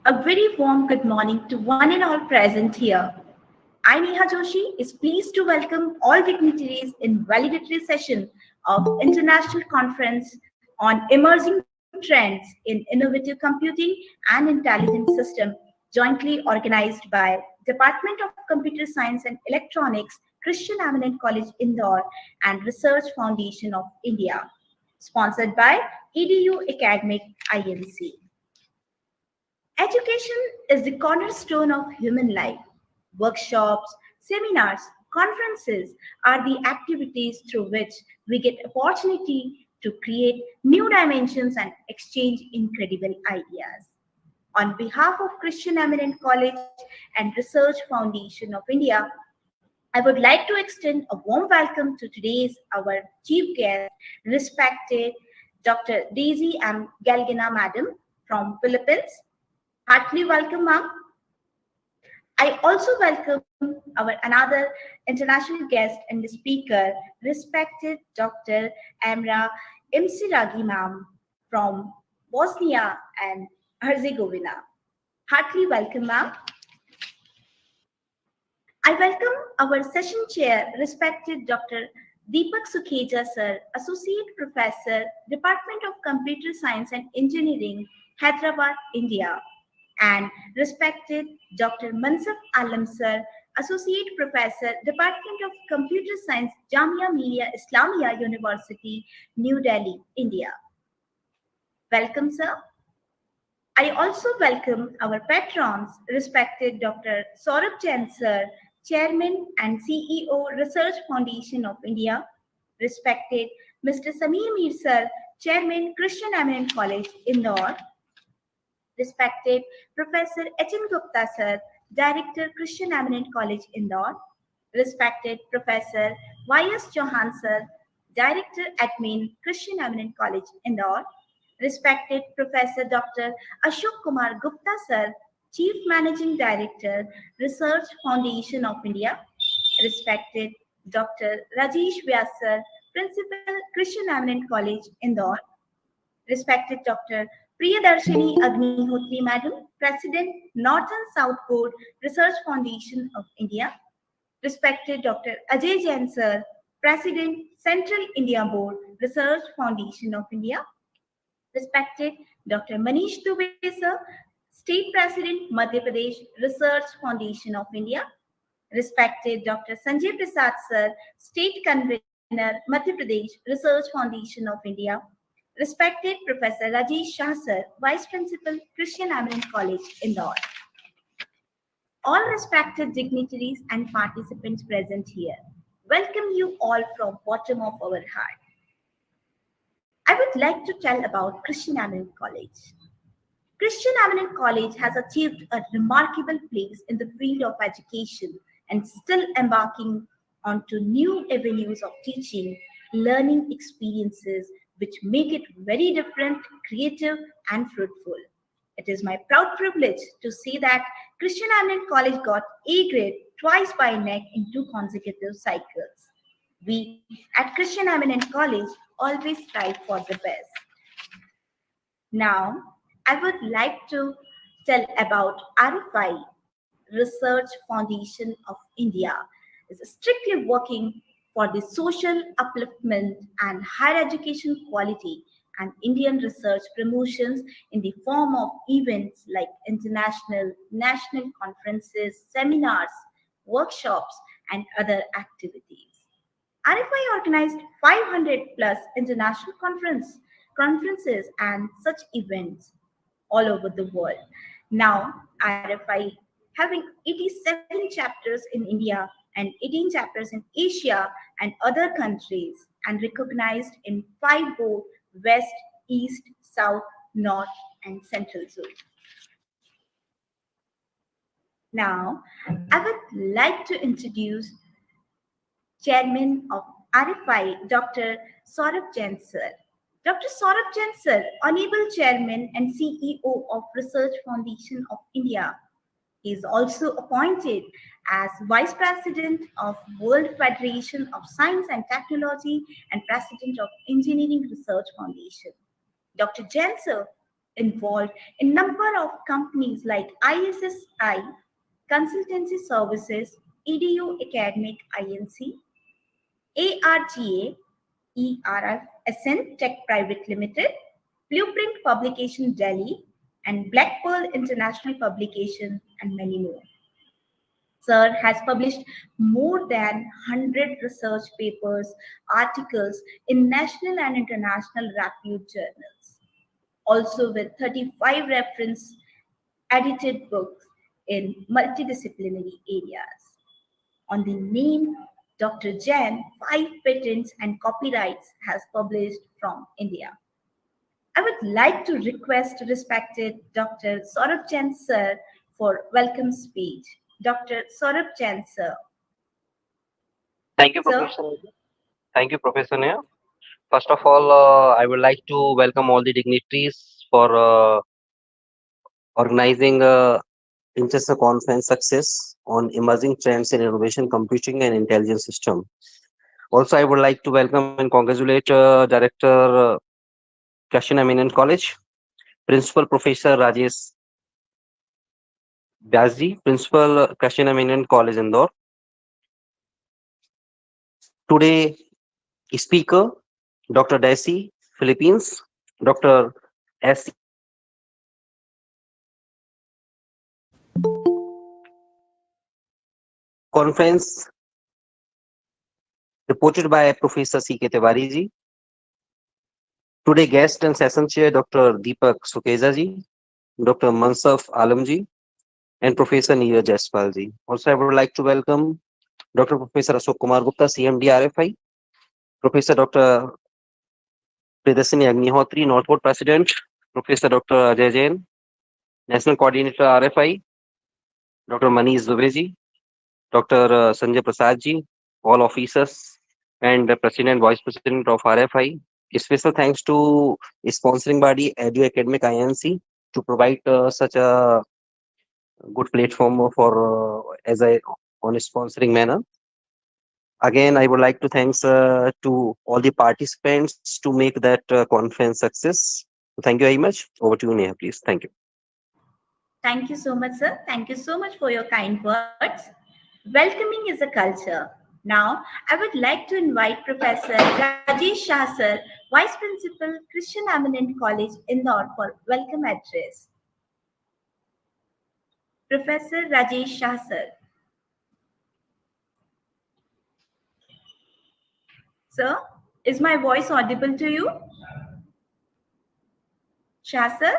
A very warm good morning to one and all present here. I, Neha Joshi, is pleased to welcome all dignitaries in valedictory session of International Conference on Emerging Trends in Innovative Computing and Intelligent System, jointly organized by Department of Computer Science and Electronics, Christian Eminent College Indore, and Research Foundation of India, sponsored by EDU Academic INC. Education is the cornerstone of human life. Workshops, seminars, conferences are the activities through which we get opportunity to create new dimensions and exchange incredible ideas. On behalf of Christian Eminent College and Research Foundation of India, I would like to extend a warm welcome to today's our chief guest, respected Dr. Daisy M. Galgina Madam from Philippines. Heartily welcome, ma'am. I also welcome our another international guest and speaker, respected Dr. Amra Imsiragi, ma'am, from Bosnia and Herzegovina. Heartily welcome, ma'am. I welcome our session chair, respected Dr. Deepak Sukheja, sir, Associate Professor, Department of Computer Science and Engineering, Hyderabad, India, and respected Dr. Mansaf Alam, sir, Associate Professor, Department of Computer Science, Jamia Millia Islamia University, New Delhi, India. Welcome, sir. I also welcome our patrons, respected Dr. Saurabh Jain, sir, Chairman and CEO, Research Foundation of India, respected Mr. Sameer Mir, sir, Chairman, Christian Eminent College, Indore, respected Professor H.N. Gupta, sir, Director, Christian Eminent College, Indore, respected Professor Y.S. Chauhan, sir, Director, Admin, Christian Eminent College, Indore, respected Professor Dr. Ashok Kumar Gupta, sir, Chief Managing Director, Research Foundation of India, respected Dr. Rajesh Vyas, sir, Principal, Christian Eminent College, Indore, respected Dr. Priyadarshini Agnihotri, Madam, President, Northern South Board, Research Foundation of India, respected Dr. Ajay Jain, sir, President, Central India Board, Research Foundation of India, respected Dr. Manish Dubey, sir, State President, Madhya Pradesh Research Foundation of India, respected Dr. Sanjay Prasad, sir, State Convener, Madhya Pradesh Research Foundation of India, respected Professor Rajesh Shah, sir, Vice Principal, Christian Eminent College, Indore. All respected dignitaries and participants present here, welcome you all from bottom of our heart. I would like to tell about Christian Eminent College. Christian Eminent College has achieved a remarkable place in the field of education and still embarking onto new avenues of teaching, learning experiences which make it very different, creative, and fruitful. It is my proud privilege to say that Christian Eminent College got A grade twice by neck in 2 consecutive cycles. We at Christian Eminent College always strive for the best. Now, I would like to tell about RFI, Research Foundation of India, is strictly working for the social upliftment and higher education quality and Indian research promotions in the form of events like international, national conferences, seminars, workshops, and other activities. RFI organized 500 plus international conferences and such events all over the world. Now, RFI having 87 chapters in India and 18 chapters in Asia and other countries, and recognized in 5 board: West, East, South, North, and Central Zone. Now, I would like to introduce Chairman of RFI, Dr. Saurabh Jain, sir. Dr. Saurabh Jain, sir, Honorable Chairman and CEO of Research Foundation of India. He is also appointed as Vice President of World Federation of Science and Technology and President of Engineering Research Foundation. Dr. Jain, sir, involved in number of companies like ISSI, Consultancy Services, EDU Academic Inc., ARGA, ERFSN Tech Private Limited, Blueprint Publication Delhi, and Black Pearl International Publication, and many more. Sir has published more than 100 research papers, articles in national and international reputed journals, also with 35 reference edited books in multidisciplinary areas. On the name Dr. Jain, 5 patents and copyrights has published from India. I would like to request respected Dr. Saurabh Jain sir for welcome speech. Dr. Saurabh Jain sir. Thank you, Sir, Professor. Thank you, Professor Neha. First of all, I would like to welcome all the dignitaries for organizing Winchester Conference success on emerging trends in innovation, computing, and intelligence system. Also, I would like to welcome and congratulate Director Kashin Eminent College, Principal Professor Rajesh Vyasji, Principal Kashin Eminent College Indore. Today, speaker Dr. Daisy, Philippines, Dr. S. Conference reported by Professor C.K. Tiwari ji. Today, guest and session chair Dr. Deepak Sukeza ji, Dr. Mansaf Alam ji, and Professor Neeraj Jaiswal ji. Also, I would like to welcome Dr. Professor Ashok Kumar Gupta, CMD RFI, Professor Dr. Priyadashini Agnihotri, Northwood President, Professor Dr. Ajay Jain, National Coordinator RFI, Dr. Manish Dubey ji, Dr. Sanjay Prasad ji, all officers, and the President, Vice President of RFI. Special thanks to sponsoring body Edu Academic INC to provide such a good platform for as a on a sponsoring manner. Again, I would like to thanks to all the participants to make that conference success. Thank you very much. Over to you, Neha, please. Thank you. thank you so much, sir. Thank you so much for your kind words. Welcoming is a culture. Now, I would like to invite Professor Rajesh Shah sir, Vice Principal, Christian Eminent College, Indore, for welcome address. Professor Rajesh Shah sir. Sir, is my voice audible to you? Shah sir?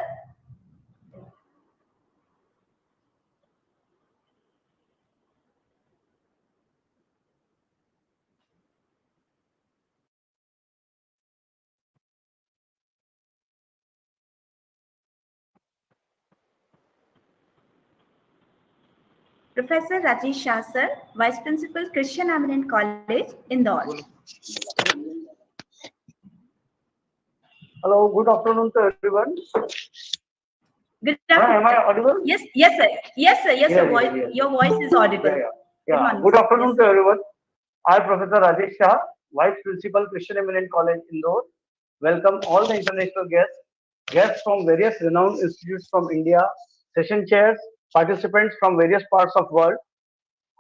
Professor Rajesh Shah sir, Vice Principal, Christian Eminent College, Indore. Hello, good afternoon to everyone. Good afternoon. Am I audible? Yes, yes, sir. Yes, sir. Yes, sir. Yes. Your voice is audible. Good morning, Good sir. afternoon Yes, to everyone. I am Professor Rajesh Shah, Vice Principal, Christian Eminent College, Indore. Welcome all the international guests from various renowned institutes from India, session chairs, participants from various parts of world,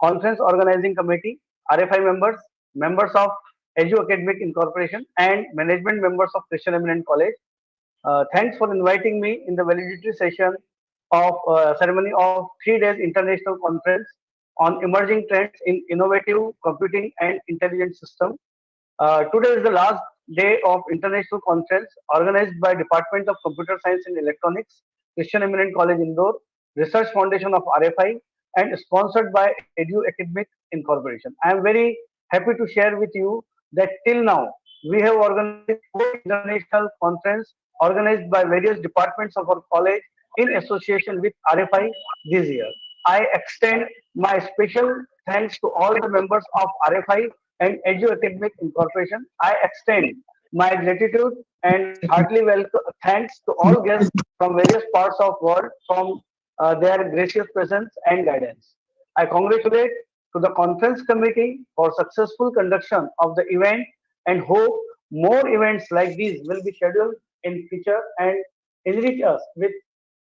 conference organizing committee, RFI members, members of Edu Academic Incorporation, and management members of Christian Eminent College. Thanks for inviting me in the validity session of ceremony of 3 days international conference on emerging trends in innovative computing and intelligent system. Today is the last day of international conference organized by Department of Computer Science and Electronics, Christian Eminent College Indore, Research Foundation of RFI, and sponsored by Edu Academic Incorporation. I am very happy to share with you that till now we have organized 4 international conference organized by various departments of our college in association with RFI this year. I extend my special thanks to all the members of RFI and Edu Academic Incorporation. I extend my gratitude and heartily welcome thanks to all guests from various parts of world from their gracious presence and guidance. I congratulate to the conference committee for successful conduction of the event and hope more events like these will be scheduled in future and enrich us with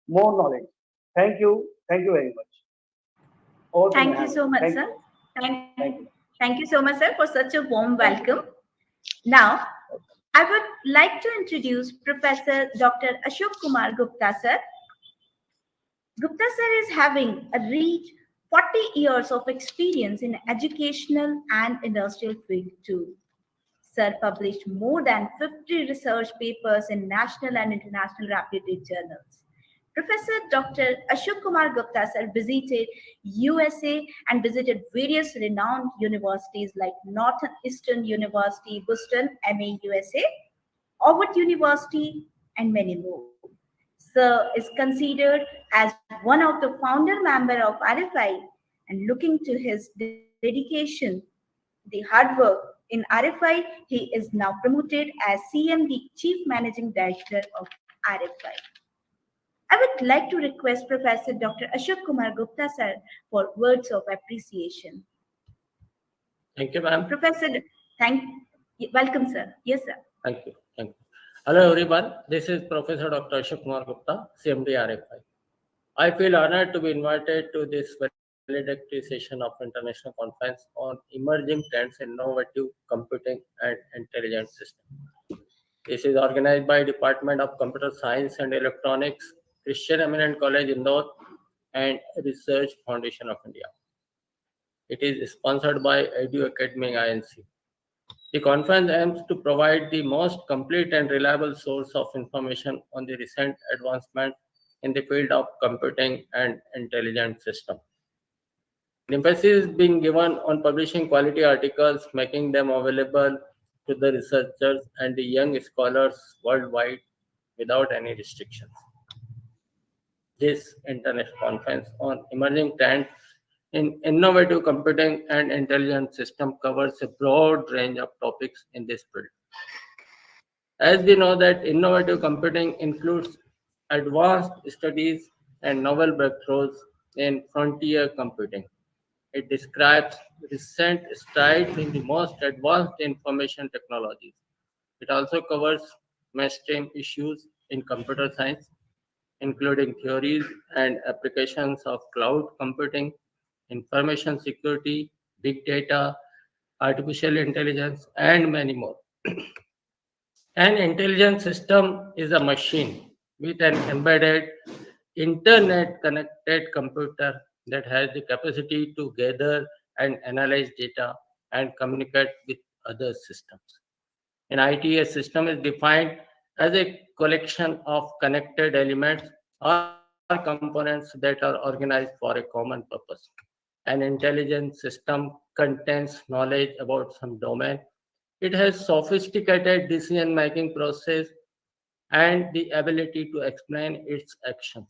more knowledge. Thank you. Thank you very much. Over to Thank you Neha. so much, Thank sir. you. Thank, Thank you. thank you so much, sir, for such a warm Thank you. welcome. Now, I would like to introduce Professor Dr. Ashok Kumar Gupta, sir. Gupta sir is having a rich 40 years of experience in educational and industrial field too. Sir published more than 50 research papers in national and international reputed journals. Professor Dr. Ashok Kumar Gupta sir visited USA and visited various renowned universities like Northeastern University, Boston, MA, USA, Harvard University, and many more. Sir is considered as one of the founder member of RFI, and looking to his dedication, the hard work in RFI, he is now promoted as CMD, Chief Managing Director of RFI. I would like to request Professor Dr. Ashok Kumar Gupta sir for words of appreciation. Thank you, ma'am. Professor, thank, welcome, sir. Yes, sir. Thank you. Thank you. Hello, everyone. This is Professor Dr. Ashok Kumar Gupta, CMD RFI. I feel honored to be invited to this valedictory session of International Conference on Emerging Trends in Innovative Computing and Intelligent Systems. This is organized by Department of Computer Science and Electronics, Christian Eminent College, Indore, and Research Foundation of India. It is sponsored by Edu Academy INC. The conference aims to provide the most complete and reliable source of information on the recent advancement in the field of computing and intelligent systems. The emphasis is being given on publishing quality articles, making them available to the researchers and the young scholars worldwide without any restrictions. This international conference on emerging trends in innovative computing and intelligent system covers a broad range of topics in this field. As we know that innovative computing includes advanced studies and novel breakthroughs in frontier computing. It describes recent strides in the most advanced information technologies. It also covers mainstream issues in computer science, including theories and applications of cloud computing, information security, big data, artificial intelligence, and many more. An intelligent system is a machine with an embedded internet connected computer that has the capacity to gather and analyze data and communicate with other systems. In IT, a system is defined as a collection of connected elements or components that are organized for a common purpose. An intelligent system contains knowledge about some domain. It has sophisticated decision-making process and the ability to explain its actions.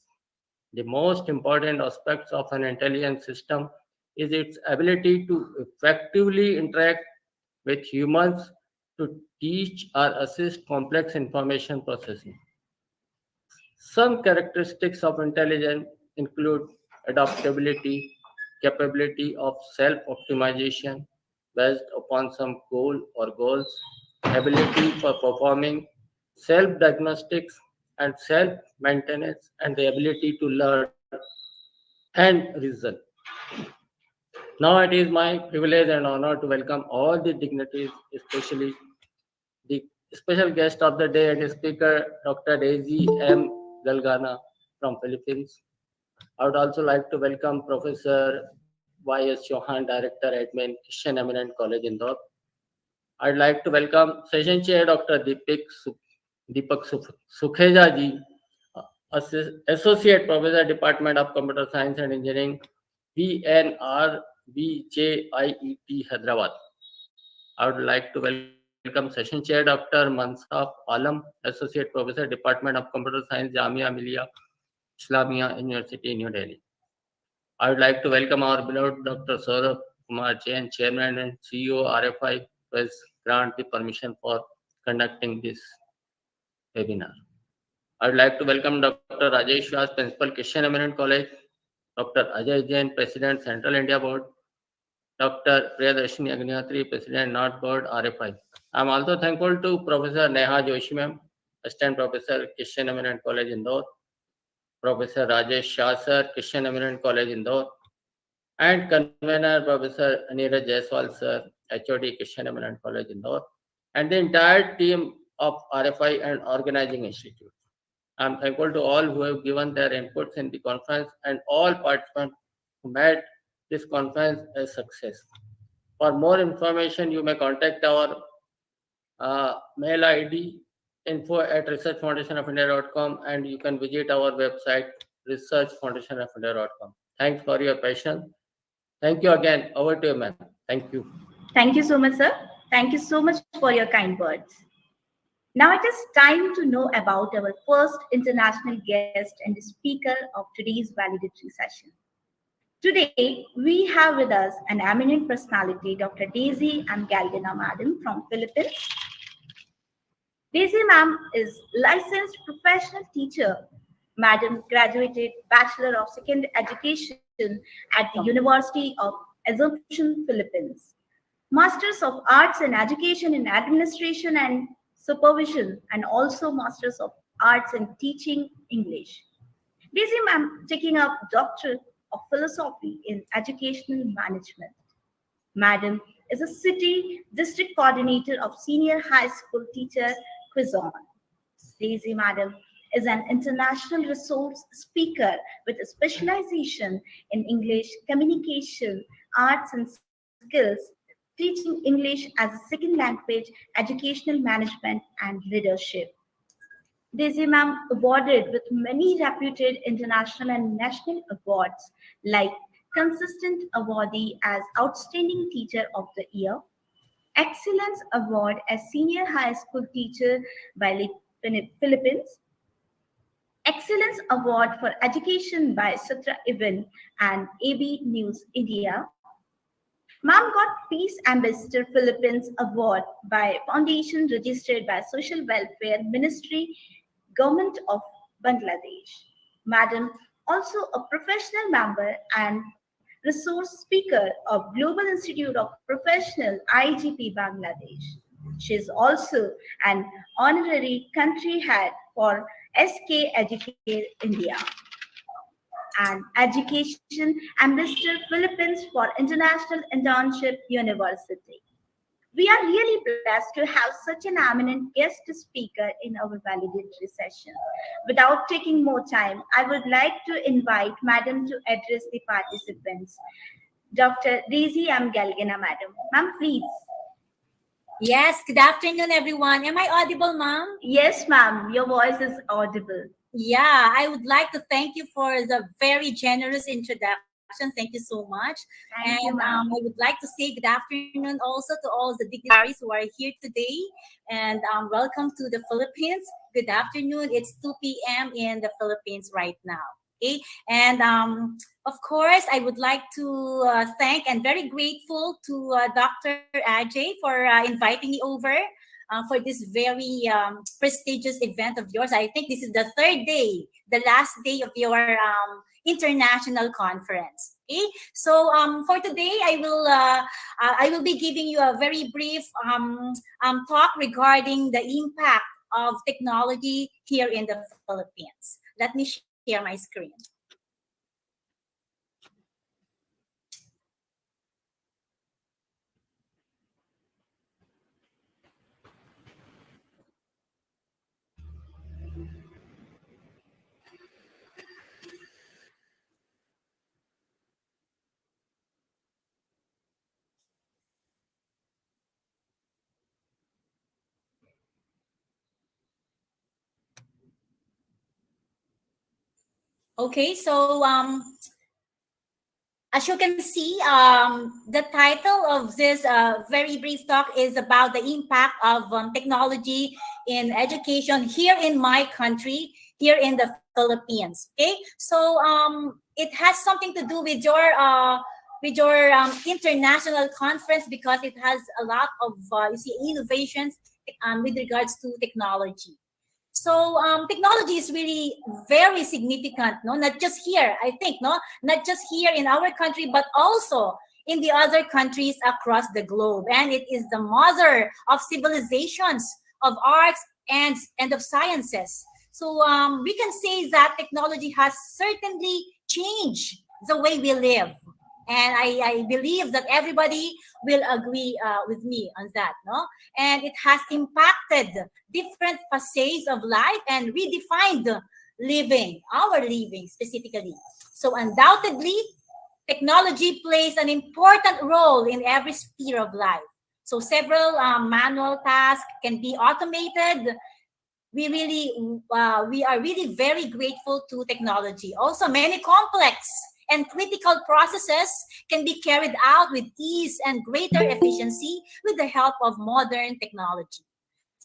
The most important aspects of an intelligent system is its ability to effectively interact with humans to teach or assist complex information processing. Some characteristics of intelligence include adaptability, capability of self-optimization based upon some goal or goals, ability for performing self-diagnostics and self-maintenance, and the ability to learn and reason. Now it is my privilege and honor to welcome all the dignitaries, especially the special guest of the day and speaker, Dr. Daisy M. Galgana from Philippines. I would also like to welcome Professor Y.S. Chauhan, Director, Admin, Christian Eminent College, Indore. I'd like to welcome Session Chair Dr. Deepak Sukheja ji, Associate Professor, Department of Computer Science and Engineering, PNRBJIET, Hyderabad. I would like to welcome Session Chair Dr. Mansaf Alam, Associate Professor, Department of Computer Science, Jamia Millia Islamia University, New Delhi. I would like to welcome our beloved Dr. Saurabh Kumar Jain, Chairman and CEO RFI, who has granted the permission for conducting this webinar. I would like to welcome Dr. Rajesh Vyas, Principal, Christian Eminent College, Dr. Ajay Jain, President, Central India Board, Dr. Priyadarshini Agniatri, President, North Board, RFI. I am also thankful to Professor Neha Joshi ma'am, Assistant Professor, Christian Eminent College, Indore, Professor Rajesh Shah, sir, Christian Eminent College, Indore, and convener Professor Neeraj Jaiswal, sir, HOD, Christian Eminent College, Indore, and the entire team of RFI and Organizing Institute. I'm thankful to all who have given their inputs in the conference and all participants who made this conference a success. For more information, you may contact our mail ID info@researchfoundationofindia.com, and you can visit our website researchfoundationofindia.com. Thanks for your patience. Thank you again. Over to you, ma'am. Thank you. Thank you so much, sir. Thank you so much for your kind words. Now it is time to know about our first international guest and the speaker of today's valedictory session. Today, we have with us an eminent personality, Dr. Daisy M. Galgana, Madam from Philippines. Daisy ma'am is licensed professional teacher. Madam graduated Bachelor of Secondary Education at the University of Assumption, Philippines. Masters of Arts in Education in Administration and Supervision, and also Masters of Arts in Teaching English. Daisy ma'am taking up Doctorate of Philosophy in Educational Management. Madam is a city district coordinator of Senior High School Teacher Quezon. Daisy Madam is an international resource speaker with a specialization in English communication, arts and skills, teaching English as a second language, educational management, and leadership. Daisy ma'am awarded with many reputed international and national awards like Consistent Awardee as Outstanding Teacher of the Year, Excellence Award as Senior High School Teacher by the Philippines, Excellence Award for Education by Sutra Event and AB News India. Ma'am got Peace Ambassador Philippines Award by Foundation registered by Social Welfare Ministry, Government of Bangladesh. Madam also a professional member and resource speaker of Global Institute of Professional IGP Bangladesh. She is also an honorary country head for SK Educate India and Education Ambassador Philippines for International Internship University. We are really blessed to have such an eminent guest speaker in our valedictory session. Without taking more time, I would like to invite Madam to address the participants. Dr. Daisy M. Galgana, Madam. Ma'am, please. Yes, good afternoon, everyone. Am I audible, ma'am? Yes, ma'am. Your voice is audible. Yeah, I would like to thank you for the very generous introduction. Thank you so much. Thank you, ma'am. I would like to say good afternoon also to all the dignitaries who are here today. And welcome to the Philippines. Good afternoon. It's 2 p.m. in the Philippines right now. Okay, and of course, I would like to thank and very grateful to Dr. Ajay for inviting me over for this very prestigious event of yours. I think this is the third day, the last day of your international conference. Okay, so for today, I will be giving you a very brief talk regarding the impact of technology here in the Philippines. Let me share my screen. Okay, so as you can see, the title of this very brief talk is about the impact of technology in education here in my country, here in the Philippines. Okay, so it has something to do with your international conference because it has a lot of innovations with regards to technology. So technology is really very significant, no? Not just here, I think, no? Not just here in our country, but also in the other countries across the globe. And it is the mother of civilizations, of arts and of sciences. So we can say that technology has certainly changed the way we live. And I believe that everybody will agree with me on that, no? And it has impacted different facets of life and redefined our living specifically. So undoubtedly, technology plays an important role in every sphere of life. So several manual tasks can be automated. We are really very grateful to technology. Also, many complex and critical processes can be carried out with ease and greater efficiency with the help of modern technology.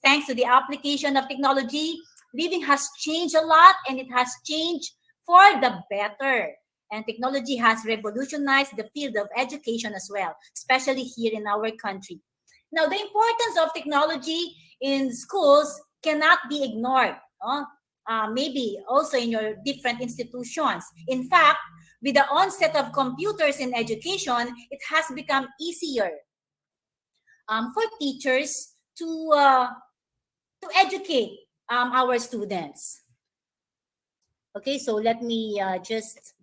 Thanks to the application of technology, living has changed a lot, and it has changed for the better. And technology has revolutionized the field of education as well, especially here in our country. Now, the importance of technology in schools cannot be ignored. Maybe also in your different institutions. In fact, with the onset of computers in education, it has become easier for teachers to educate our students. Okay, so let me just.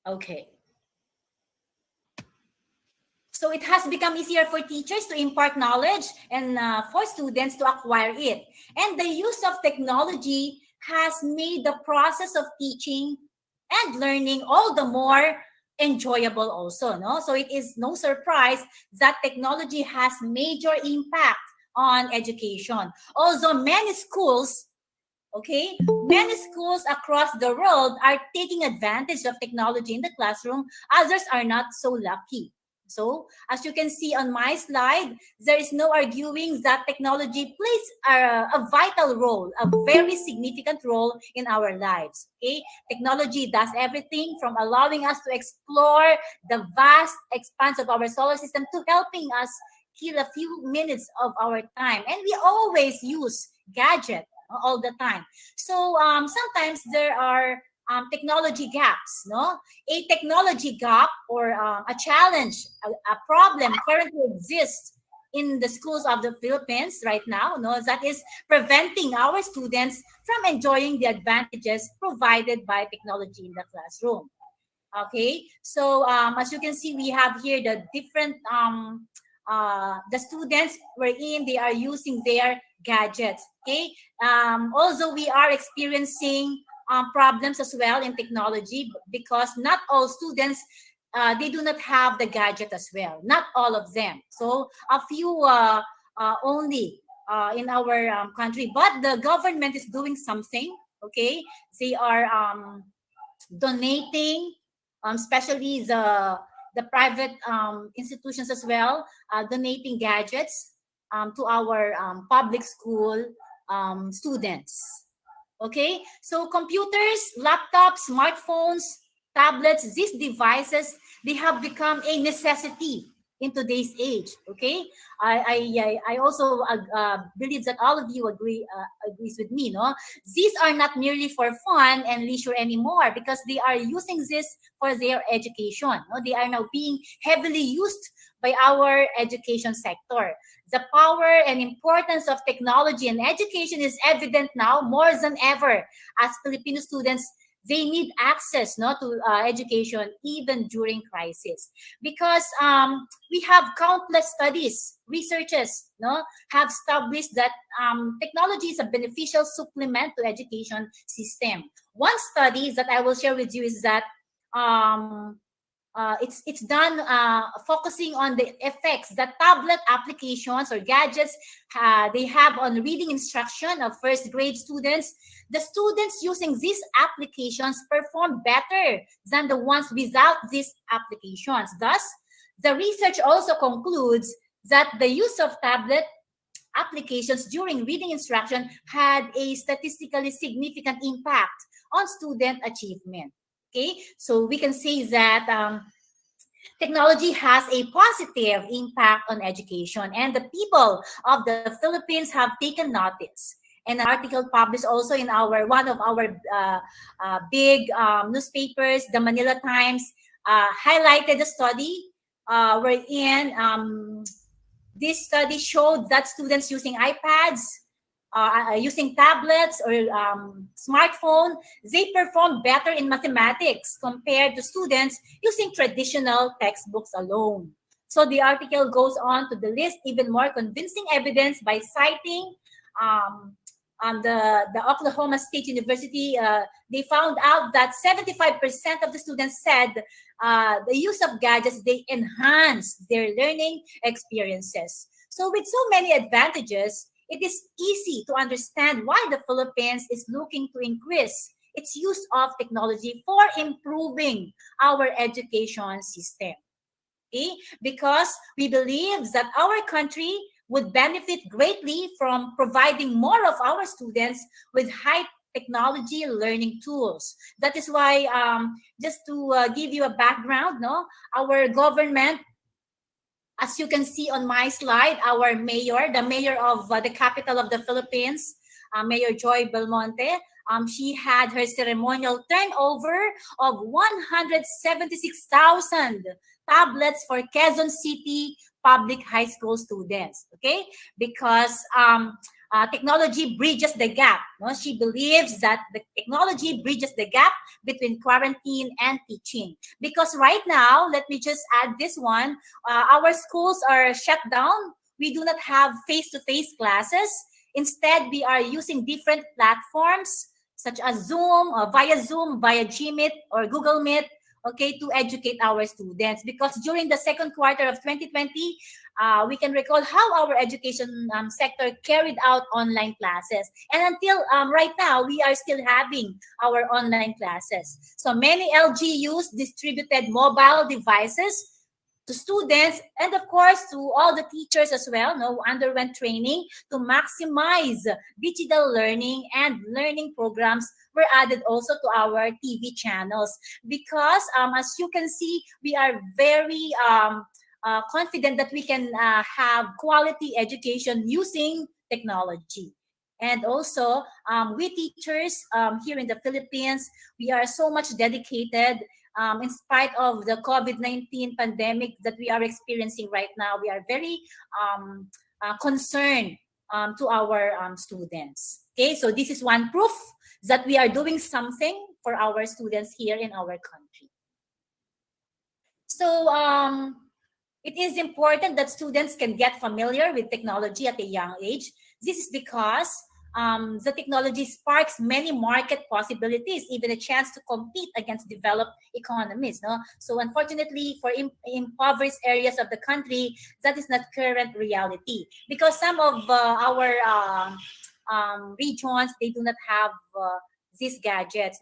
Okay. So it has become easier for teachers to impart knowledge and for students to acquire it. And the use of technology has made the process of teaching and learning all the more enjoyable also, no? So it is no surprise that technology has major impact on education. Also, many schools across the world are taking advantage of technology in the classroom. Others are not so lucky. So, as you can see on my slide, there is no arguing that technology plays a vital role, a very significant role in our lives. Okay, technology does everything from allowing us to explore the vast expanse of our solar system to helping us kill a few minutes of our time. And we always use gadgets all the time. So sometimes there are technology gaps, no? A technology gap or a challenge, a problem currently exists in the schools of the Philippines right now, no? That is preventing our students from enjoying the advantages provided by technology in the classroom. Okay, so as you can see, we have here the different the students wherein they are using their gadgets. Okay, also we are experiencing problems as well in technology because not all students they do not have the gadget as well. Not all of them. So a few only in our country. But the government is doing something. Okay, they are donating, especially the private institutions as well, donating gadgets to our public school students. Okay, so computers, laptops, smartphones, tablets, these devices, they have become a necessity in today's age. Okay, I also believe that all of you agrees with me. No, these are not merely for fun and leisure anymore because they are using this for their education. No, they are now being heavily used by our education sector. The power and importance of technology and education is evident now more than ever as Filipino students. They need access to education even during crisis because we have countless studies, researches have established that technology is a beneficial supplement to education system. One study that I will share with you is that it's done focusing on the effects that tablet applications or gadgets they have on reading instruction of first grade students. The students using these applications perform better than the ones without these applications. Thus, the research also concludes that the use of tablet applications during reading instruction had a statistically significant impact on student achievement. Okay, so we can say that technology has a positive impact on education, and the people of the Philippines have taken notice. An article published also in one of our big newspapers, the Manila Times, highlighted the study wherein This study showed that students using iPads, using tablets or smartphone, they perform better in mathematics compared to students using traditional textbooks alone. So the article goes on to list even more convincing evidence by citing the Oklahoma State University. They found out that 75% of the students said the use of gadgets, they enhance their learning experiences. So with so many advantages, it is easy to understand why the Philippines is looking to increase its use of technology for improving our education system. Okay? Because we believe that our country would benefit greatly from providing more of our students with high technology learning tools. That is why, just to give you a background, no, our government, as you can see on my slide, our mayor, the mayor of the capital of the Philippines, Mayor Joy Belmonte, she had her ceremonial turnover of 176,000 tablets for Quezon City public high school students, okay? Because technology bridges the gap. No? She believes that the technology bridges the gap between quarantine and teaching. Because right now, let me just add this one, our schools are shut down. We do not have face-to-face classes. Instead, we are using different platforms such as Zoom, via Gmeet or Google Meet, okay, to educate our students. Because during the second quarter of 2020, we can recall how our education sector carried out online classes. And until right now, we are still having our online classes. So many LGUs distributed mobile devices to students and of course to all the teachers as well, who underwent training to maximize digital learning, and learning programs were added also to our TV channels. Because as you can see, we are very confident that we can have quality education using technology. And also, we teachers here in the Philippines, we are so much dedicated. In spite of the COVID-19 pandemic that we are experiencing right now, we are very concerned to our students. Okay, so this is one proof that we are doing something for our students here in our country. So it is important that students can get familiar with technology at a young age. This is because the technology sparks many market possibilities, even a chance to compete against developed economies. No? So unfortunately, for impoverished areas of the country, that is not current reality. Because some of our regions, they do not have these gadgets,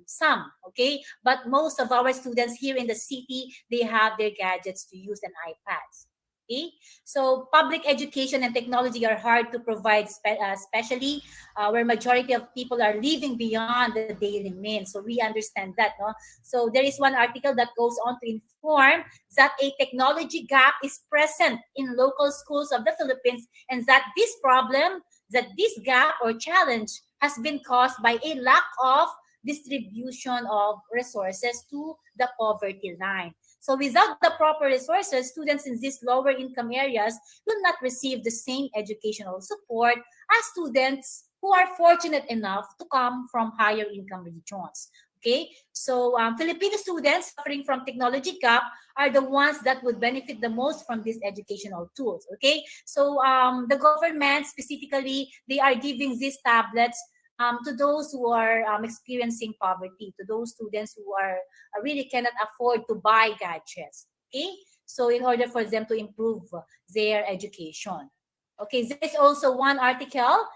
some, okay? But most of our students here in the city, they have their gadgets to use and iPads. Okay? So public education and technology are hard to provide, especially where majority of people are living beyond the daily means. So we understand that. No? So there is one article that goes on to inform that a technology gap is present in local schools of the Philippines, and that this gap or challenge has been caused by a lack of distribution of resources to the poverty line. So without the proper resources, students in these lower income areas will not receive the same educational support as students who are fortunate enough to come from higher income regions. Okay, so Filipino students suffering from technology gap are the ones that would benefit the most from these educational tools. Okay, so the government specifically, they are giving these tablets to those who are experiencing poverty, to those students who are really cannot afford to buy gadgets. Okay, so in order for them to improve their education. Okay, there's also one article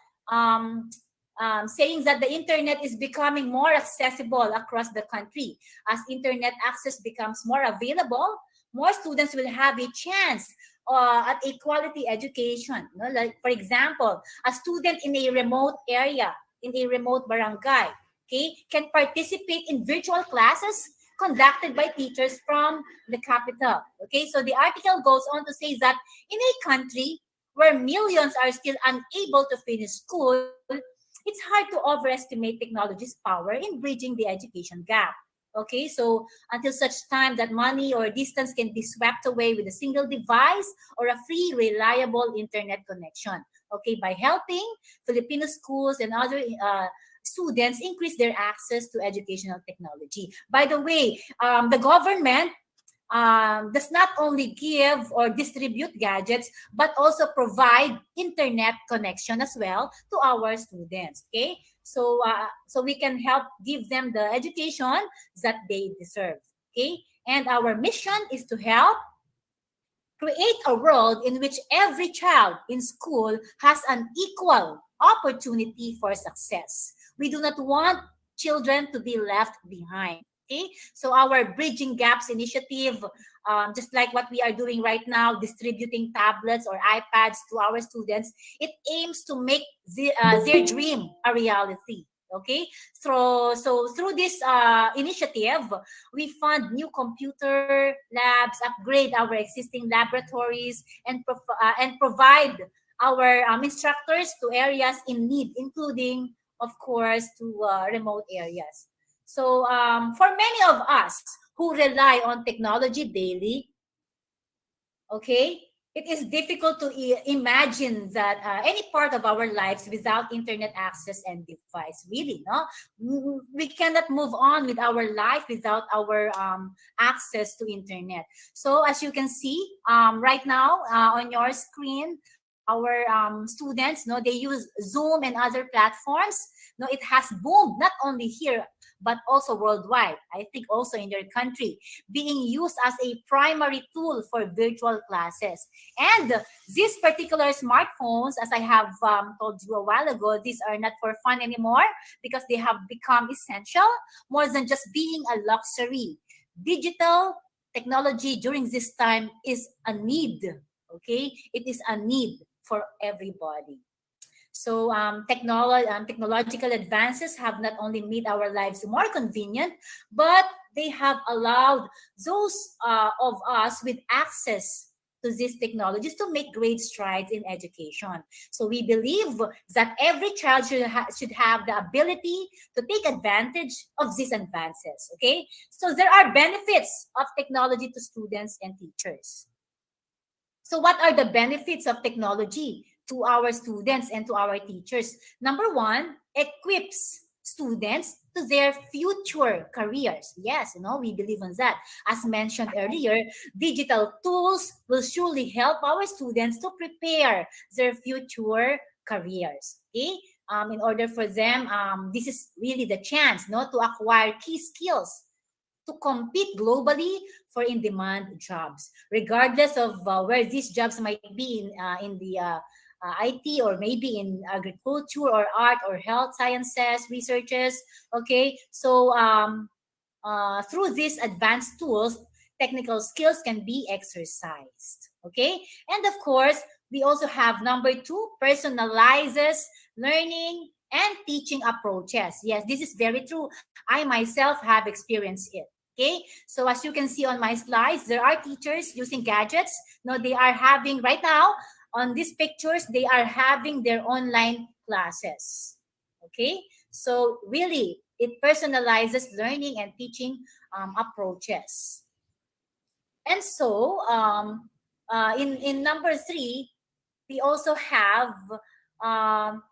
saying that the internet is becoming more accessible across the country. As internet access becomes more available, more students will have a chance at a quality education. Like, for example, a student in a remote area, in a remote barangay, okay, can participate in virtual classes conducted by teachers from the capital. Okay, so the article goes on to say that in a country where millions are still unable to finish school, it's hard to overestimate technology's power in bridging the education gap. Okay, so until such time that money or distance can be swept away with a single device or a free, reliable internet connection. Okay, by helping Filipino schools and other students increase their access to educational technology. By the way, the government does not only give or distribute gadgets, but also provide internet connection as well to our students. Okay, so we can help give them the education that they deserve. Okay, and our mission is to help create a world in which every child in school has an equal opportunity for success. We do not want children to be left behind. Okay, so our Bridging Gaps initiative, just like what we are doing right now, distributing tablets or iPads to our students, it aims to make their dream a reality. Okay, so through this initiative, we fund new computer labs, upgrade our existing laboratories, and provide our instructors to areas in need, including, of course, to remote areas. So for many of us who rely on technology daily, okay, it is difficult to imagine that any part of our lives without internet access and device. Really, no, we cannot move on with our life without our access to internet. So as you can see right now on your screen, our students, no, they use Zoom and other platforms. No, it has boomed not only here but also worldwide. I think also in their country, being used as a primary tool for virtual classes. And these particular smartphones, as I have told you a while ago, these are not for fun anymore because they have become essential more than just being a luxury. Digital technology during this time is a need. Okay, it is a need for everybody. So technological advances have not only made our lives more convenient, but they have allowed those of us with access to these technologies to make great strides in education. So we believe that every child should have the ability to take advantage of these advances. Okay, so there are benefits of technology to students and teachers. So what are the benefits of technology to our students and to our teachers? Number one, equips students to their future careers. Yes, we believe in that. As mentioned earlier, digital tools will surely help our students to prepare their future careers. Okay? In order for them, this is really the chance, to acquire key skills to compete globally for in-demand jobs, regardless of where these jobs might be in the IT, or maybe in agriculture or art or health sciences, researches. Okay, so through these advanced tools, technical skills can be exercised. Okay, and of course, we also have number two, personalizes learning and teaching approaches. Yes, this is very true. I myself have experienced it. Okay, so as you can see on my slides, there are teachers using gadgets. No, they are having right now on these pictures, they are having their online classes. Okay, so really, it personalizes learning and teaching approaches. And so, in number three, we also have um,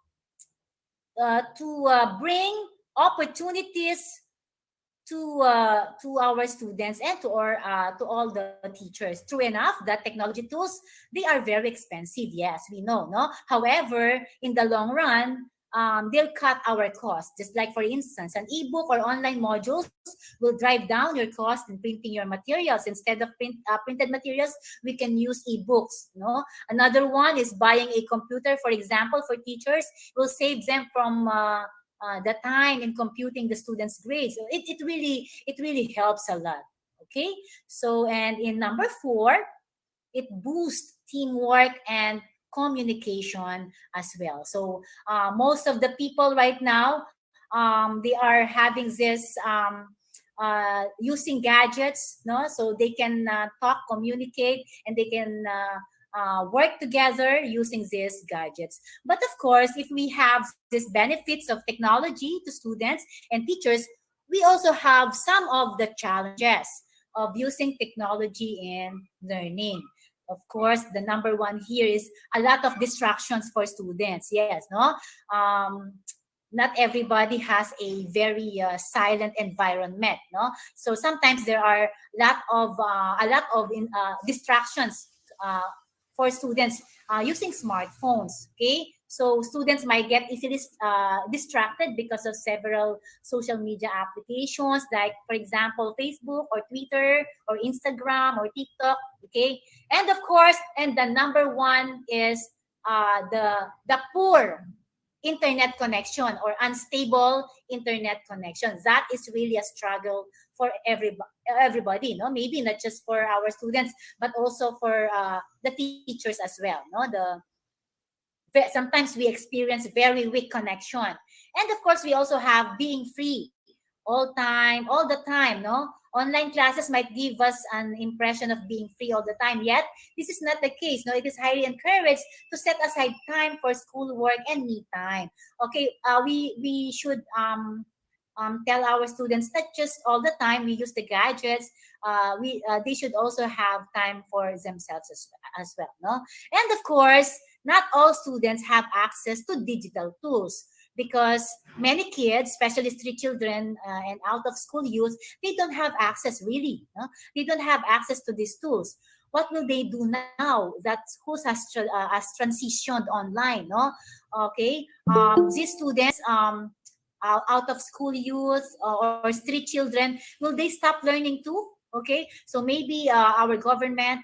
to bring opportunities to our students and to all the teachers. True enough, that technology tools, they are very expensive. Yes, we know, no. However, in the long run, they'll cut our costs. Just like, for instance, an ebook or online modules will drive down your cost in printing your materials. Instead of printed materials, we can use ebooks. No, another one is buying a computer, for example, for teachers will save them from the time in computing the students' grades. So it really helps a lot. Okay, so and in number four, it boosts teamwork and communication as well. So most of the people right now, they are having this using gadgets, no, so they can talk, communicate, and they can work together using these gadgets. But of course, if we have these benefits of technology to students and teachers, we also have some of the challenges of using technology in learning. Of course, the number one here is a lot of distractions for students. Yes, no? Not everybody has a very silent environment, no? So sometimes there are a lot of distractions for students using smartphones. Okay, so students might get easily distracted because of several social media applications, like for example Facebook or Twitter or Instagram or TikTok. Okay, and of course, and the number one is the poor internet connection or unstable internet connection. That is really a struggle for everybody, no? Maybe not just for our students, but also for the teachers as well, no? Sometimes we experience very weak connection, and of course we also have being free all the time, no? Online classes might give us an impression of being free all the time, yet this is not the case, no? It is highly encouraged to set aside time for schoolwork and me time. Okay, we should tell our students that just all the time we use the gadgets. They should also have time for themselves as well, no? And of course, not all students have access to digital tools, because many kids, especially street children and out of school youth, they don't have access really, no? They don't have access to these tools. What will they do now that schools has transitioned online, no? Okay, these students out of school youth or street children, will they stop learning too? Okay, so maybe our government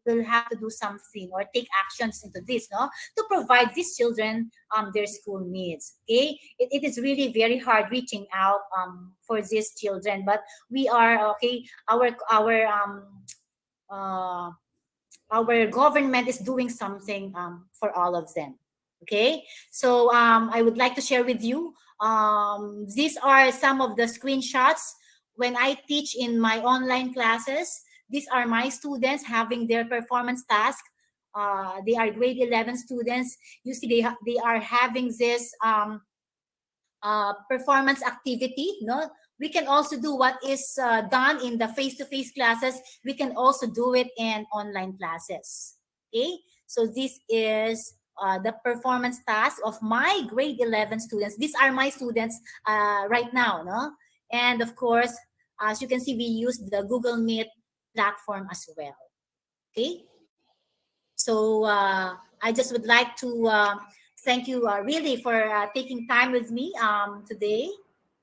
will have to do something or take actions into this, no, to provide these children their school needs. Okay, it is really very hard reaching out for these children, but we are okay. Uh, our government is doing something for all of them. Okay, so I would like to share with you, these are some of the screenshots when I teach in my online classes. These are my students having their performance task. They are grade 11 students. You see, they are having this performance activity, no? We can also do what is done in the face-to-face classes. We can also do it in online classes. Okay, so this is the performance task of my grade 11 students. These are my students right now, no? And of course, as you can see, we use the Google Meet platform as well. Okay, so I just would like to thank you really for taking time with me today,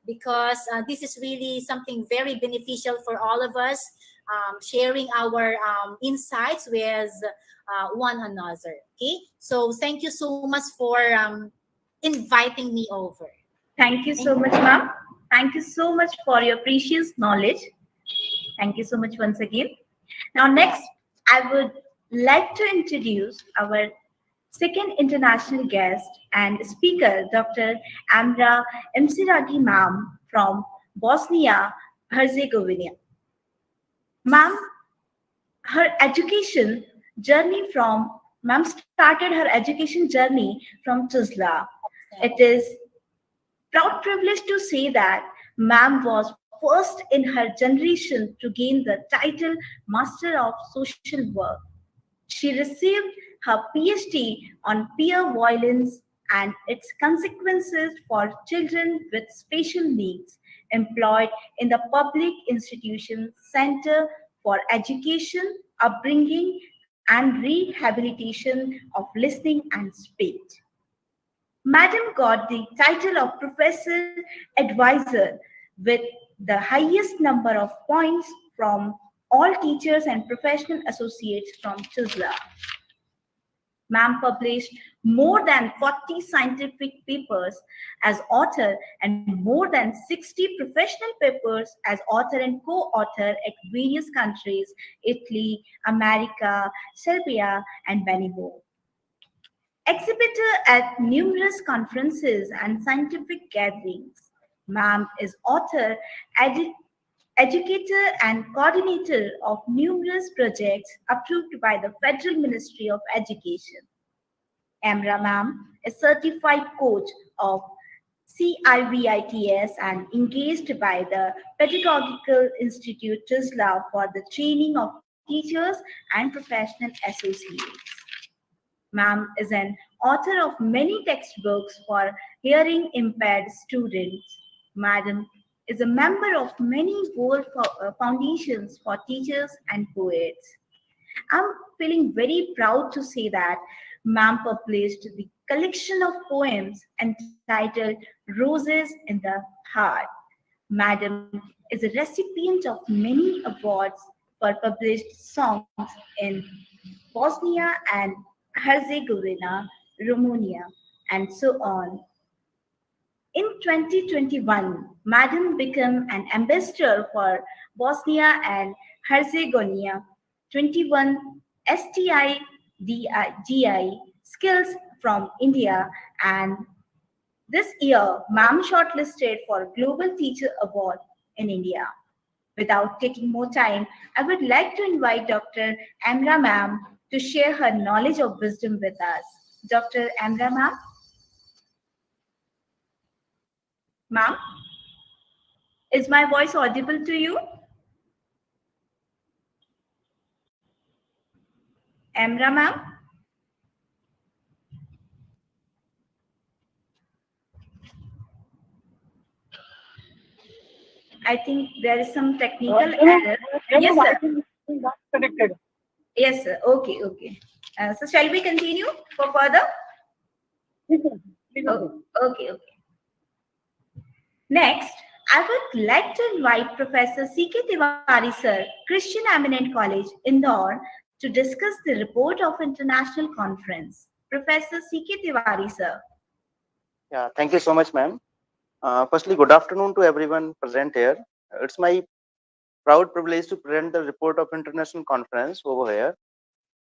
because this is really something very beneficial for all of us, sharing our insights with one another. Okay, so thank you so much for inviting me over. Thank you so much, ma'am. Thank you so much for your precious knowledge. Thank you so much once again. Now, next, I would like to introduce our second international guest and speaker, Dr. Amra Msiragi ma'am from Bosnia Herzegovina. Ma'am, her education journey from ma'am started her education journey from Tuzla. It is proud privilege to say that ma'am was first in her generation to gain the title Master of Social Work. She received her PhD on peer violence and its consequences for children with special needs, employed in the Public Institution Center for Education, Upbringing, and Rehabilitation of Listening and Speech. Madam got the title of Professor Advisor with the highest number of points from all teachers and professional associates from Tuzla. Ma'am published more than 40 scientific papers as author and more than 60 professional papers as author and co-author at various countries, Italy, America, Serbia, and many more. Exhibitor at numerous conferences and scientific gatherings. Ma'am is author, educator, and coordinator of numerous projects approved by the Federal Ministry of Education. Amra ma'am is certified coach of CIVITS and engaged by the Pedagogical Institute TISLA for the training of teachers and professional associates. Ma'am is an author of many textbooks for hearing impaired students. Madam is a member of many world foundations for teachers and poets. I'm feeling very proud to say that Ma'am published the collection of poems entitled Roses in the Heart. Madam is a recipient of many awards for published songs in Bosnia and Herzegovina, Romania, and so on. In 2021, Madam became an ambassador for Bosnia and Herzegovina 21 STIDI skills from India, and this year, Ma'am shortlisted for Global Teacher Award in India. Without taking more time, I would like to invite Dr. Amra Ma'am to share her knowledge of wisdom with us. Dr. Amra Ma'am? Ma'am, is my voice audible to you? Amra Ma'am? I think there is some technical error. Yes, sir. Connected. Yes, sir. Okay, okay. So shall we continue for further? Oh, okay, okay. Next, I would like to invite Professor C.K. Tiwari, sir, Christian Eminent College, Indore, to discuss the report of international conference. Professor C.K. Tiwari, sir. Yeah, thank you so much, ma'am. Firstly, good afternoon to everyone present here. It's my proud privilege to present the report of international conference over here.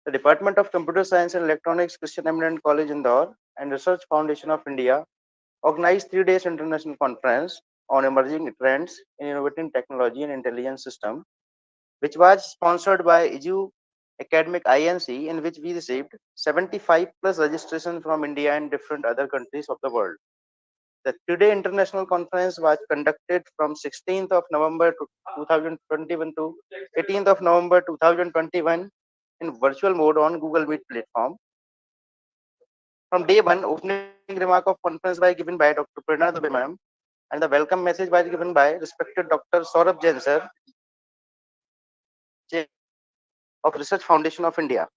The Department of Computer Science and Electronics, Christian Eminent College, Indore, and Research Foundation of India organized 3 days international conference on emerging trends in innovating technology and intelligence system, which was sponsored by EDU Academic INC, in which we received 75 plus registration from India and different other countries of the world. The 3-day international conference was conducted from 16th of November 2021 to 18th of November 2021 in virtual mode on Google Meet platform. From day one, opening remark of conference was given by Dr. Prerna Dubey ma'am, and the welcome message was given by respected Dr. Saurabh Jain sir, Chair of Research Foundation of India,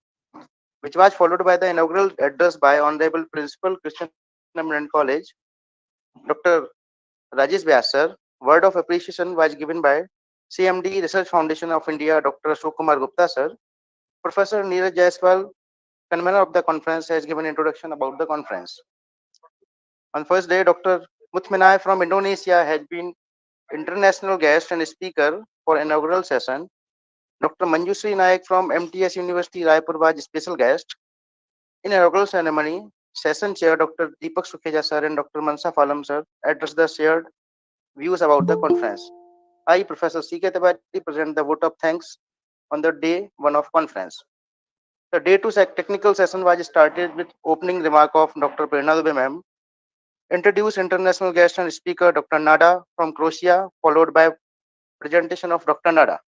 which was followed by the inaugural address by Honorable Principal Christian Eminent College, Dr. Rajesh Vyas sir. Word of appreciation was given by CMD Research Foundation of India, Dr. Ashok Kumar Gupta sir. Professor Neeraj Jaiswal, convener of the conference, has given introduction about the conference. On first day, Dr. Mutminai from Indonesia has been international guest and speaker for inaugural session. Dr. Manjusri Naik from MTS University Raipur was special guest. In inaugural ceremony, session chair Dr. Deepak Sukheja sir and Dr. Mansa Phalam sir addressed the shared views about the conference. I, Professor C.K. Tiwari, present the vote of thanks on the day one of conference. The day two technical session was started with opening remark of Dr. Prerna Dubey ma'am, introduce international guest and speaker Dr. Nada from Croatia, followed by presentation of Dr. Nada.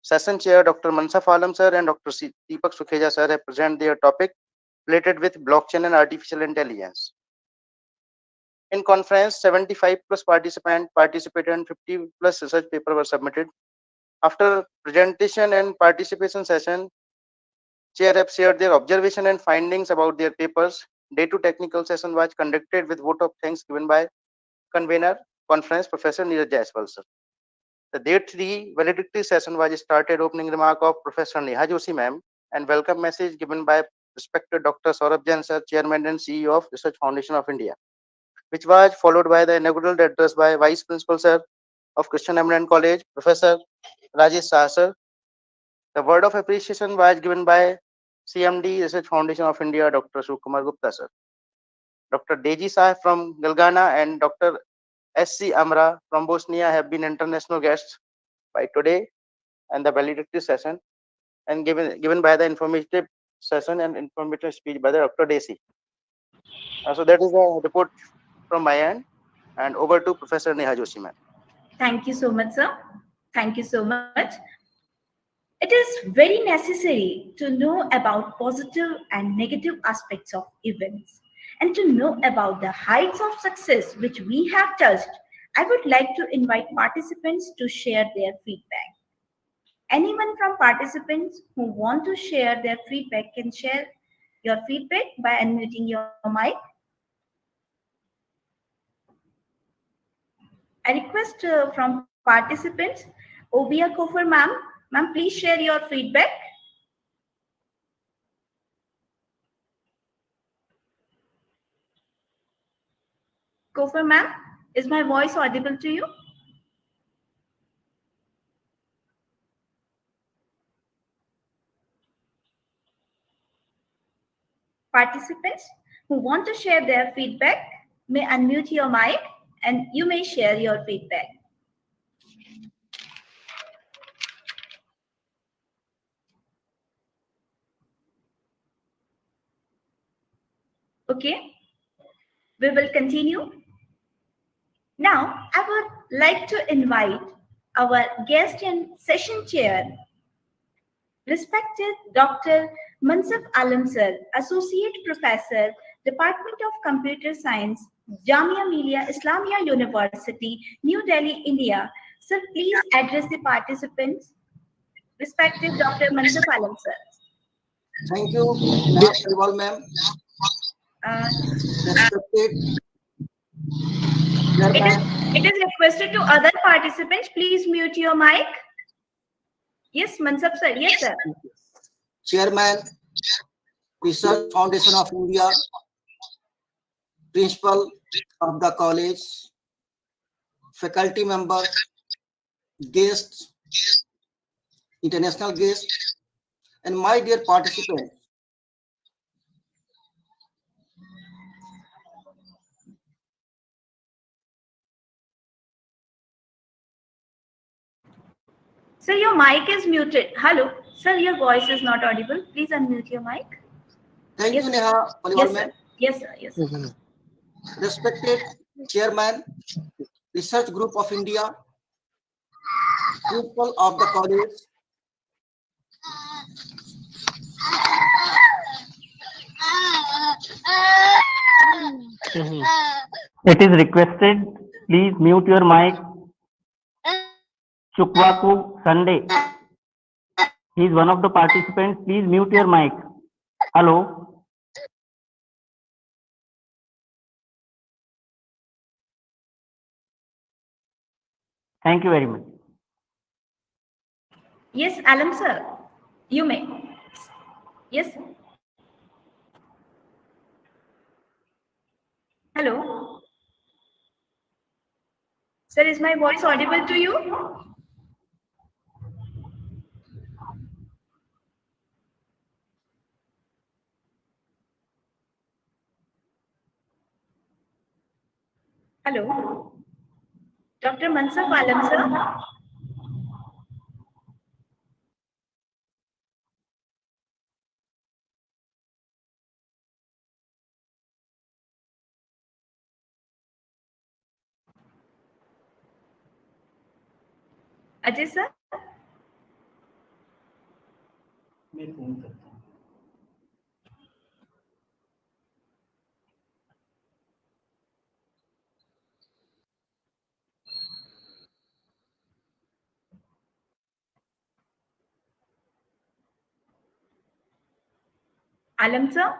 Session chair Dr. Mansa Phalam sir and Dr. Deepak Sukheja sir have present their topic related with blockchain and artificial intelligence. In conference, 75 plus participants participated and 50 plus research papers were submitted. After presentation and participation session, chair have shared their observation and findings about their papers. Day two technical session was conducted with vote of thanks given by convener conference Professor Neeraj Jaiswal sir. The day three valedictory session was started opening remark of Professor Neha Joshi ma'am and welcome message given by respected Dr. Saurabh Jain sir, Chairman and CEO of Research Foundation of India, which was followed by the inaugural address by Vice Principal sir of Christian Eminent College, Professor Rajesh Shah sir. The word of appreciation was given by CMD Research Foundation of India, Dr. Ashok Kumar Gupta sir. Dr. Deji Shah from Galgana and Dr. S.C. Amra from Bosnia have been international guests by today and the valedictory session and given by the informative session and informative speech by the Dr. Desi. So that is the report from my end. And over to Professor Neha Joshi, ma'am. Thank you so much, sir. Thank you so much. It is very necessary to know about positive and negative aspects of events and to know about the heights of success which we have touched. I would like to invite participants to share their feedback. Anyone from participants who want to share their feedback can share your feedback by unmuting your mic. I request from participants, Obia Kofer ma'am, please share your feedback. Kofer ma'am, is my voice audible to you? Participants who want to share their feedback may unmute your mic and you may share your feedback. Okay, we will continue. Now, I would like to invite our guest and session chair, respected Dr. Mansaf Alam Sir, Associate Professor, Department of Computer Science, Jamia Millia Islamia University, New Delhi, India. Sir, please address the participants. Respected Dr. Mansaf Alam Sir. Thank you, Neha Paliwal ma'am. Respected Chairman. It is requested to other participants, please mute your mic. Yes, Mansaf sir. Yes, sir. Chairman, Research Foundation of India, Principal of the college, faculty members, guests, international guests, and my dear participants. Sir, your mic is muted. Hello. Sir, your voice is not audible. Please unmute your mic. Thank Yes, you, Neha Paliwal yes, ma'am. sir. Yes, sir. Yes, sir. Respected Chairman, Research Group of India, Principal of the college, It is requested, please mute your mic. Chukwaku Sunday. He is one of the participants. Please mute your mic. Hello. Thank you very much. Yes, Alam sir. You may. Yes. Hello. Sir, is my voice audible to you? Hello. Dr. Mansaf Alam sir. Ajay sir. Alam sir.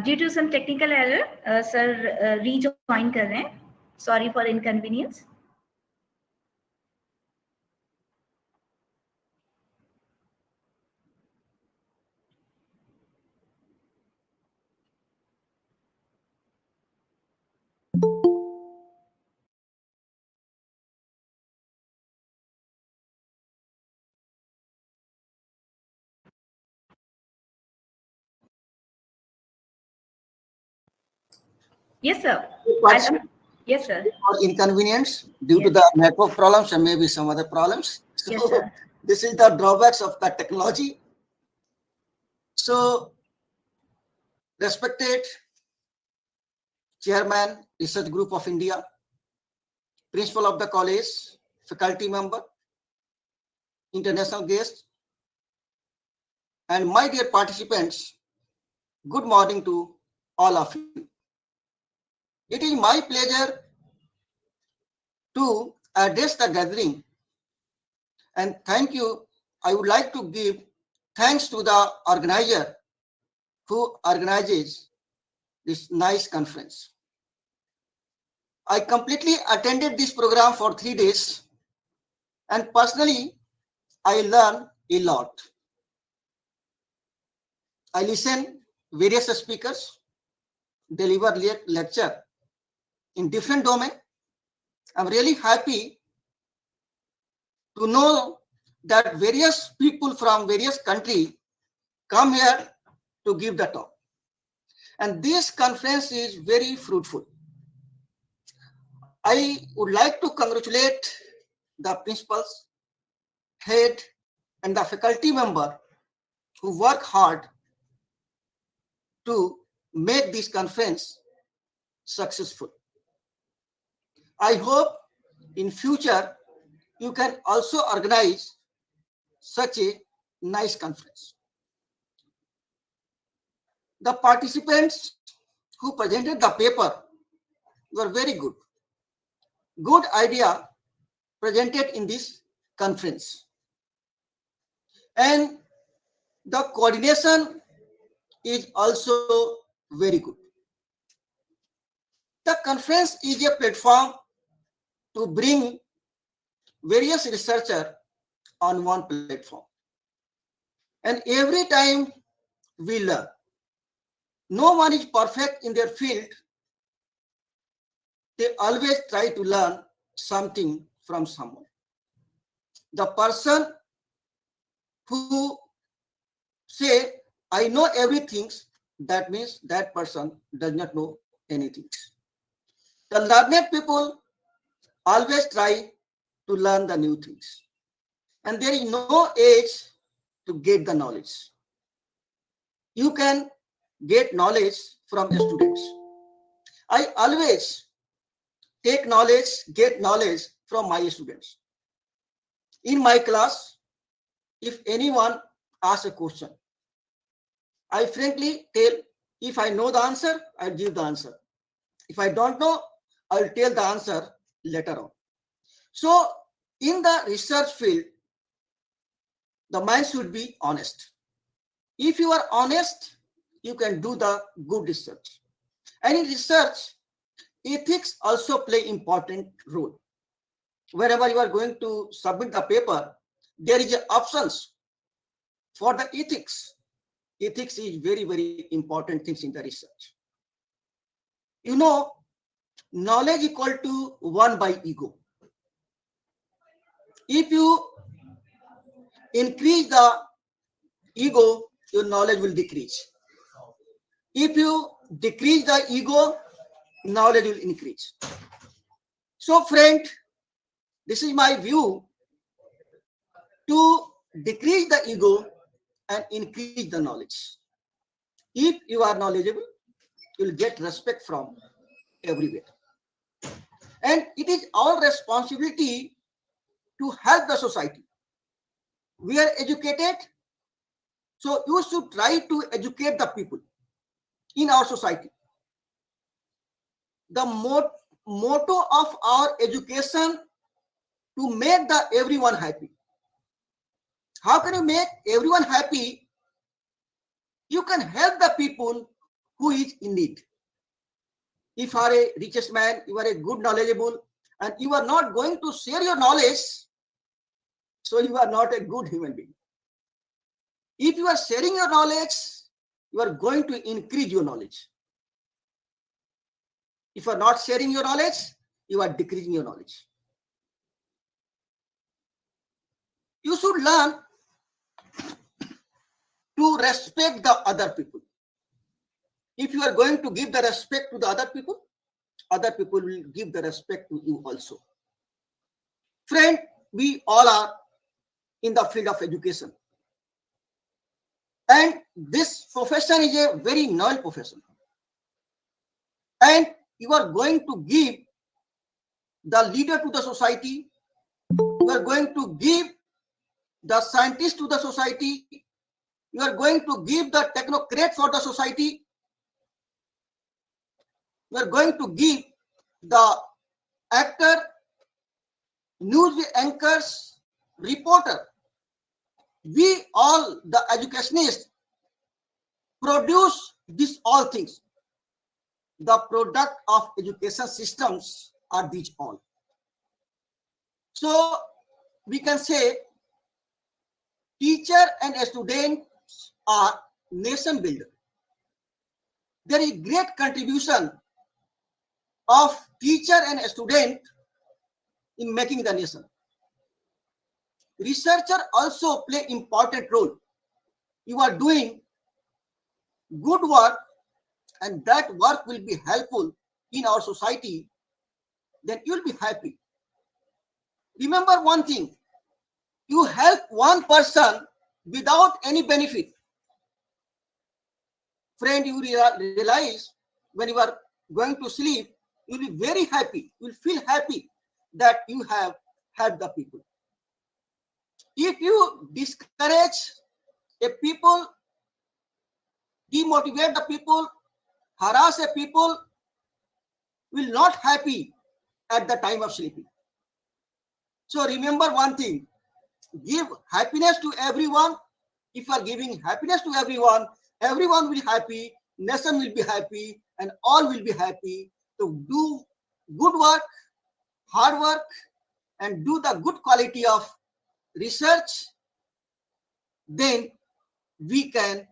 Due to some technical error, sir rejoin कर रहे हैं. Sorry for inconvenience. Yes, sir. Participate Yes, sir. for inconvenience due to Yes. the network problems and maybe some other problems. So Yes, sir. this is the drawbacks of the technology. So respected Chairman, Research Group of India, Principal of the college, faculty member, international guests, and my dear participants, good morning to all of you. It is my pleasure to address the gathering, and thank you. I would like to give thanks to the organizer who organizes this nice conference. I completely attended this program for 3 days, and personally, I learned a lot. I listen various speakers deliver lecture in different domain. I'm really happy to know that various people from various countries come here to give the talk. And this conference is very fruitful. I would like to congratulate the principals, head, and the faculty member who work hard to make this conference successful. I hope in future you can also organize such a nice conference. The participants who presented the paper were very good. Good idea presented in this conference. And the coordination is also very good. The conference is a platform to bring various researchers on one platform. And every time we learn. No one is perfect in their field. They always try to learn something from someone. The person who say, I know everything, that means that person does not know anything. The learned people always try to learn the new things. And there is no age to get the knowledge. You can get knowledge from students. I always take knowledge, get knowledge from my students. In my class, if anyone asks a question, I frankly tell, if I know the answer, I'll give the answer. If I don't know, I'll tell the answer later on. So in the research field, the mind should be honest. If you are honest, you can do the good research. And in research, ethics also play important role. Wherever you are going to submit the paper, there is options for the ethics. Ethics is very, very important things in the research. You know, knowledge equal to 1 by ego. If you increase the ego, your knowledge will decrease. If you decrease the ego, knowledge will increase. So friend, this is my view, to decrease the ego and increase the knowledge. If you are knowledgeable, you will get respect from everywhere. And it is our responsibility to help the society. We are educated, so you should try to educate the people in our society. The motto of our education to make the everyone happy. How can you make everyone happy? You can help the people who is in need. If you are a richest man, you are a good knowledgeable, and you are not going to share your knowledge, so you are not a good human being. If you are sharing your knowledge, you are going to increase your knowledge. If you are not sharing your knowledge, you are decreasing your knowledge. You should learn to respect the other people. If you are going to give the respect to the other people, other people will give the respect to you also. Friend, we all are in the field of education. And this profession is a very noble profession. And you are going to give the leader to the society. You are going to give the scientist to the society. You are going to give the technocrat for the society. You are going to give the actor, news anchors, reporter. We all, the educationists, produce these all things. The product of education systems are these all. So we can say teacher and students are nation builder. There is great contribution of teacher and student in making the nation. Researcher also play important role. You are doing good work and that work will be helpful in our society, then you will be happy. Remember one thing, you help one person without any benefit. Friend, you realize when you are going to sleep, you will be very happy. You will feel happy that you have helped the people. If you discourage a people, demotivate the people, harass a people, will not happy at the time of sleeping. So remember one thing, give happiness to everyone. If you are giving happiness to everyone, everyone will be happy, nation will be happy, and all will be happy to do good work, hard work, and do the good quality of research. Then we can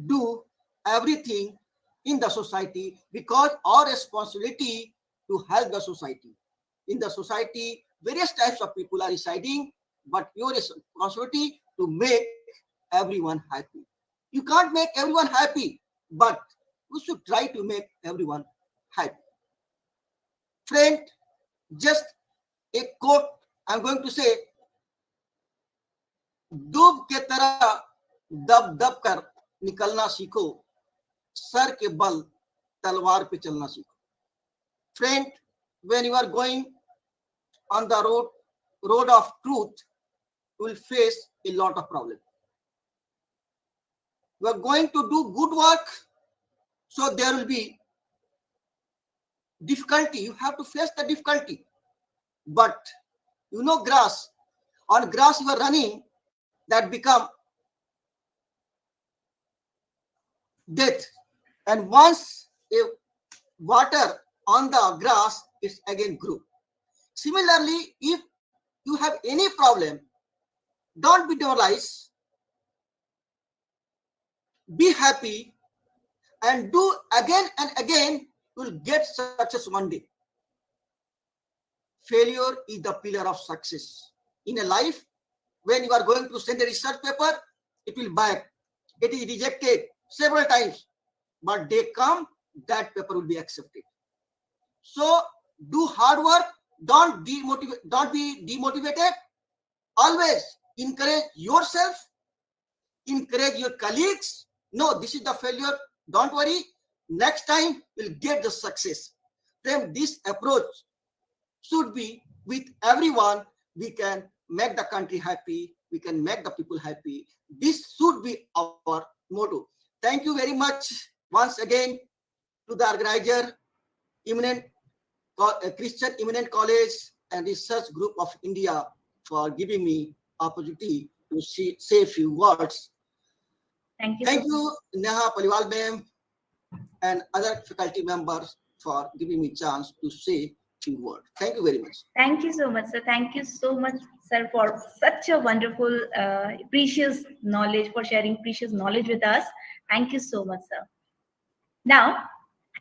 do everything in the society because our responsibility to help the society. In the society, various types of people are residing, but your responsibility to make everyone happy. You can't make everyone happy, but we should try to make everyone happy. Friend, just a quote I'm going to say, दूब के तरह दब दब कर निकलना सीखो, sir के बल तलवार पे चलना सीखो. Friend, when you are going on the road of truth, you will face a lot of problems. You are going to do good work, so there will be difficulty. You have to face the difficulty. But you know, grass, on grass you are running, that become death. And once a water on the grass, it again grew. Similarly, if you have any problem, don't be demoralized, be happy, and do again and again, you will get success one day. Failure is the pillar of success. In a life, when you are going to send a research paper, it will back. It is rejected several times, but they come, that paper will be accepted. So do hard work, don't be demotivated. Always encourage yourself, encourage your colleagues. No, this is the failure. Don't worry. Next time you'll get the success. Then this approach should be with everyone. We can make the country happy. We can make the people happy. This should be our motto. Thank you very much once again to the organizer, Christian Eminent College and Research Group of India for giving me opportunity to say a few words. Thank you. Thank you, Neha Paliwal ma'am and other faculty members for giving me chance to say few words. Thank you very much. Thank you so much, sir. Thank you so much, sir, for such a wonderful, precious knowledge, for sharing precious knowledge with us. Thank you so much, sir. Now,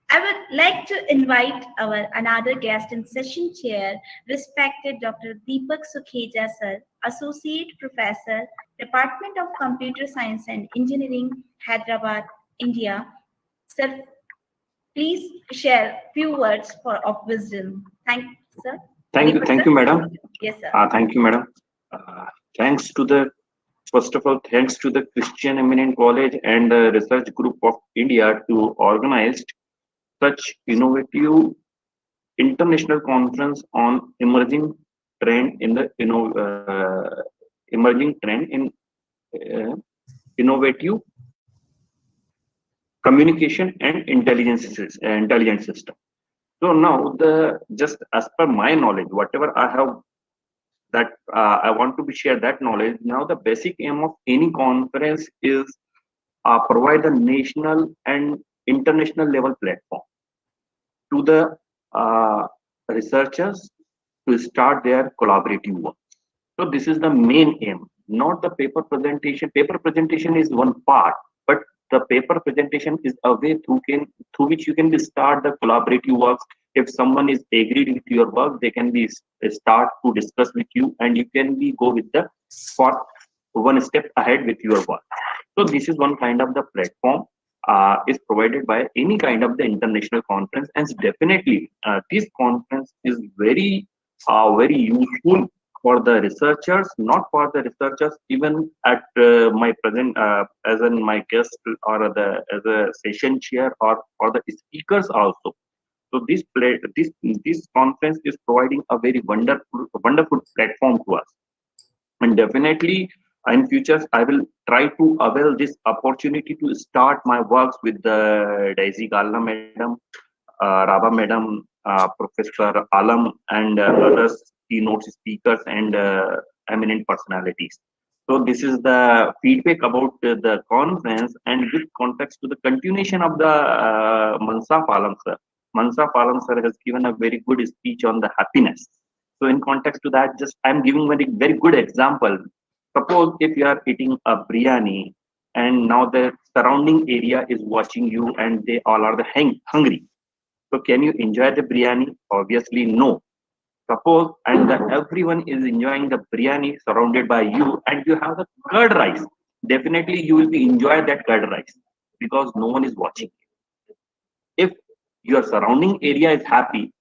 I would like to invite our another guest and session chair, respected Dr. Deepak Sukheja, sir, Associate Professor, Department of Computer Science and Engineering, Hyderabad, India. Sir, please share few words of wisdom. Thank you, sir. Thank you, Deepak, sir? madam. Yes, sir. Thank you, madam. Thanks to the First of all, thanks to the Christian Eminent College and the Research Group of India to organize such innovative international conference on trend in the emerging trend in uh, innovative communication and intelligence system. So now the just as per my knowledge, whatever I have that I want to be share that knowledge. Now the basic aim of any conference is provide a national and international level platform to the researchers to start their collaborative work. So this is the main aim, not the paper presentation. Paper presentation is one part, but the paper presentation is a way through which you can be start the collaborative works. If someone is agreed with your work, they can be start to discuss with you, and you can be go with the for one step ahead with your work. So this is one kind of the platform is provided by any kind of the international conference, and definitely this conference is very useful for the researchers, not for the researchers, even at my present as in my guest or as a session chair or the speakers also. So this conference is providing a very wonderful platform to us, and definitely in future I will try to avail this opportunity to start my works with the Daisy Galla madam, Raba madam, Professor Alam, and others keynote speakers and eminent personalities. So this is the feedback about the conference, and with context to the continuation of the Mansaf Alam sir. Mansaf Alam sir has given a very good speech on the happiness. So in context to that, just I'm giving very good example. Suppose if you are eating a biryani and now the surrounding area is watching you and they all are hungry. So can you enjoy the biryani? Obviously no. Suppose and everyone is enjoying the biryani surrounded by you and you have the curd rice. Definitely you will be enjoy that curd rice because no one is watching. If your surrounding area is happy,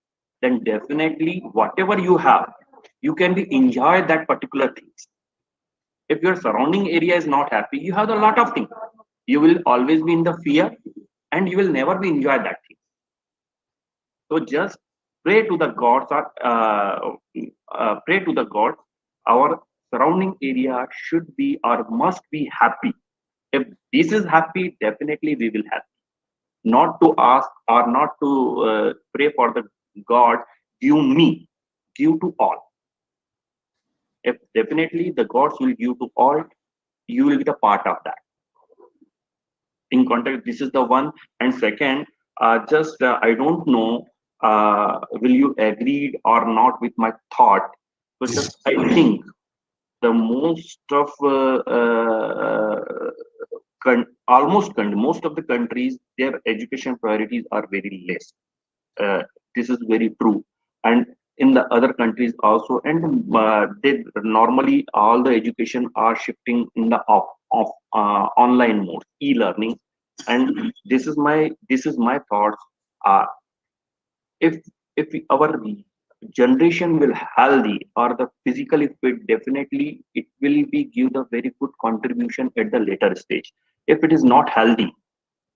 then definitely whatever you have, you can be enjoy that particular things. If your surrounding area is not happy, you have a lot of things. You will always be in the fear and you will never be enjoy that thing. So just pray to the gods or pray to the gods. Our surrounding area should be or must be happy. If this is happy, definitely we will happy. Not to ask or not to pray for the God, give me, give to all. If definitely the gods will give to all, you will be the part of that. In context, this is the one. And second, I don't know, will you agree or not with my thought? So just I think the most of most of the countries, their education priorities are very less. This is very true, and in the other countries also, and they normally all the education are shifting in the online mode, e-learning, and this is my thoughts. Uh, if our generation will healthy or the physically fit, definitely it will be give the very good contribution at the later stage. If it is not healthy,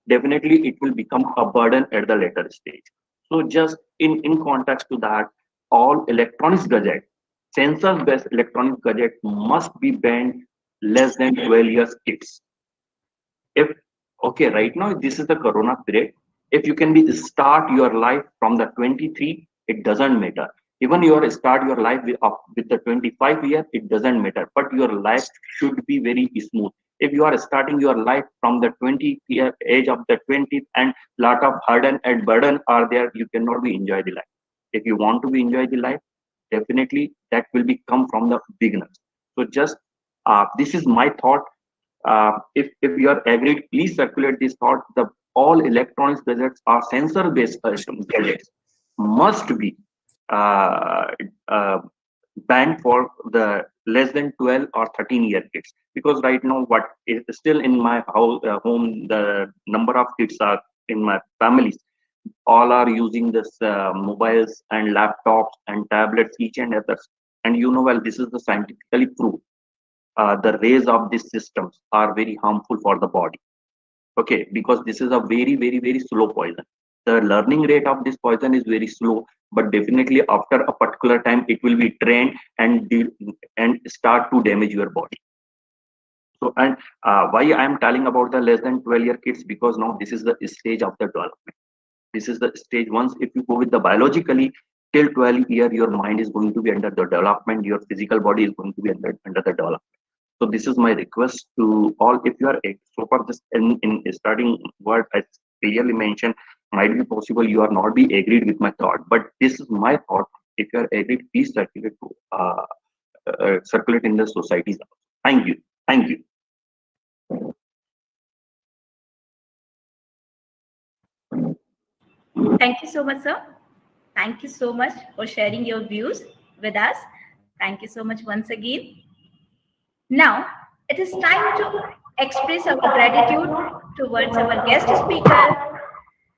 definitely it will become a burden at the later stage. So just in context to that, all electronics gadget, sensor based electronic gadget must be banned less than 12 years kids. If okay, right now this is the corona period. If you can be start your life from the 23, it doesn't matter. Even you start your life with the 25 year, it doesn't matter. But your life should be very smooth. If you are starting your life from the 20 year age of the 20th and lot of burden and burden are there, you cannot be enjoy the life. If you want to be enjoy the life, definitely that will be come from the beginners. So just this is my thought. If you are agreed, please circulate this thought. The all electronics gadgets are sensor based gadgets must be uh, uh, banned for the less than 12 or 13-year kids, because right now what is still in my house home, the number of kids are in my families, all are using this mobiles and laptops and tablets, each and others. And you know, well, this is the scientifically proved. The rays of these systems are very harmful for the body. Okay, because this is a very, very, very slow poison. The learning rate of this poison is very slow, but definitely after a particular time, it will be trained and start to damage your body. So, and why I am telling about the less than 12-year kids, because now this is the stage of the development. This is the stage. Once if you go with the biologically, till 12 year, your mind is going to be under the development, your physical body is going to be under the development. So this is my request to all. If you are so far this in starting what I clearly mentioned, might be possible you are not be agreed with my thought, but this is my thought. If you are agreed, please circulate in the societies. Thank you. Thank you. Thank you so much, sir. Thank you so much for sharing your views with us. Thank you so much once again. Now, it is time to express our gratitude towards our guest speaker,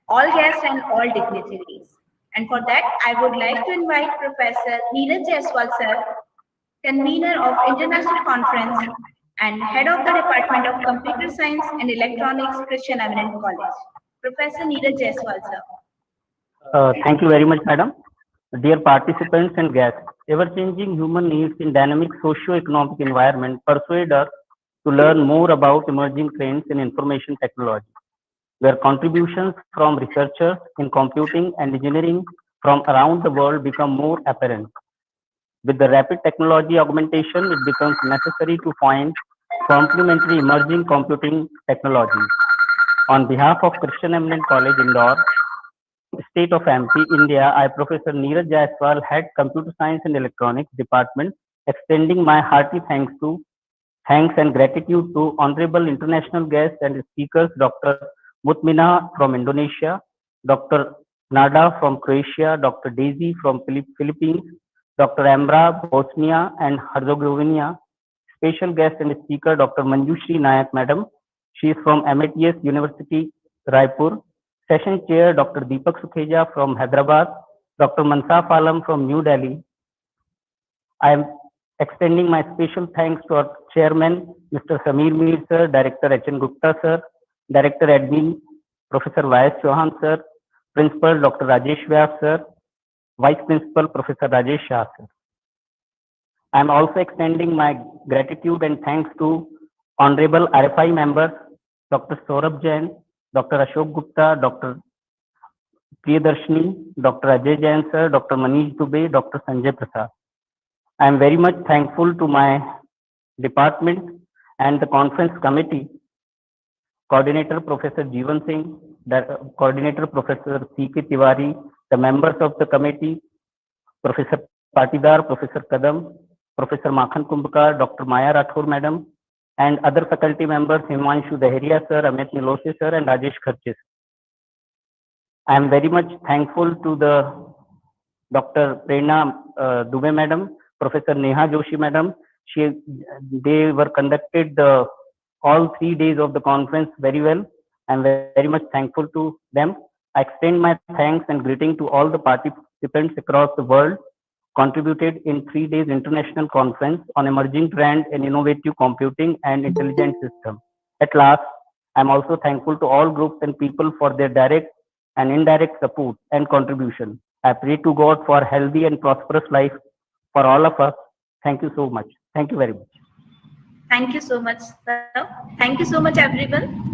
all guests and all dignitaries. And for that, I would like to invite Professor Neeraj Jaiswal, sir, convener of International Conference and head of the Department of Computer Science and Electronics, Christian Eminent College. Professor Neeraj Jaiswal, sir. Thank you very much, madam. Dear participants and guests, ever-changing human needs in dynamic socio-economic environment persuade us to learn more about emerging trends in information technology, where contributions from researchers in computing and engineering from around the world become more apparent. With the rapid technology augmentation, it becomes necessary to find complementary emerging computing technologies. On behalf of Christian Eminent College, Indore, State of MP, India, I, Professor Neeraj Jaiswal, Head Computer Science and Electronics Department, extending my hearty thanks and gratitude to honorable international guests and speakers, Dr. Mutmina from Indonesia, Dr. Nada from Croatia, Dr. Daisy from Philippines, Dr. Amra, Bosnia and Herzegovina, special guest and speaker, Dr. Manjushri Nayak, Madam. She is from MITS University, Raipur. Session Chair, Dr. Deepak Sukheja from Hyderabad, Dr. Mansaf Alam from New Delhi. I am extending my special thanks to our Chairman, Mr. Samir Mir, Sir, Director HN Gupta, Sir, Director Admin, Professor Y.S. Chauhan, Sir, Principal, Dr. Rajesh Vyas, Sir, Vice Principal, Professor Rajesh Shah, Sir. I am also extending my gratitude and thanks to Honorable RFI members, Dr. Saurabh Jain, Dr. Ashok Gupta, Dr. Priyadarshini, Dr. Ajay Jain, Sir, Dr. Manish Dubey, Dr. Sanjay Prasad. I am very much thankful to my department and the conference committee, Coordinator Professor Jeevan Singh, Coordinator Professor C.K. Tiwari, the members of the committee, Professor Patidar, Professor Kadam, Professor Makhan Kumbhkar, Dr. Maya Rathore, Madam, and other faculty members, Himanshu Daheria, Sir, Amit Nilose, Sir, and Rajesh Kharche, Sir. I am very much thankful to the Dr. Prerna Dubey, Madam, Professor Neha Joshi, Madam. They were conducted all 3 days of the conference very well. I am very much thankful to them. I extend my thanks and greeting to all the participants across the world contributed in 3 days international conference on emerging trend in innovative computing and intelligent system. At last, I am also thankful to all groups and people for their direct and indirect support and contribution. I pray to God for healthy and prosperous life for all of us. Thank you so much. Thank you very much. Thank you so much, sir. Thank you so much, everyone.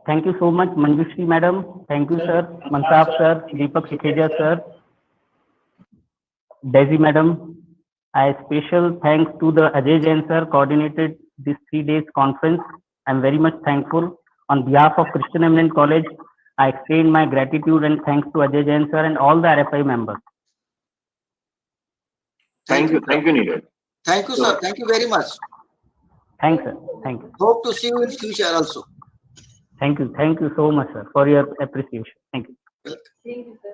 Thank you so much, Manjushri Madam. Thank you, Sir. Mansaf Sir, Deepak Sukheja Sir, Daisy Madam. I special thanks to the Ajay Jain Sir coordinated this 3 days conference. I'm very much thankful. On behalf of Christian Eminent College, I extend my gratitude and thanks to Ajay Jain Sir and all the RFI members. Thank you, Neeraj. Thank you, sir. Thank you very much. Thanks, sir. Thank you. Hope to see you in future also. Thank you. Thank you so much, sir, for your appreciation. Thank you. Welcome. Thank you, sir.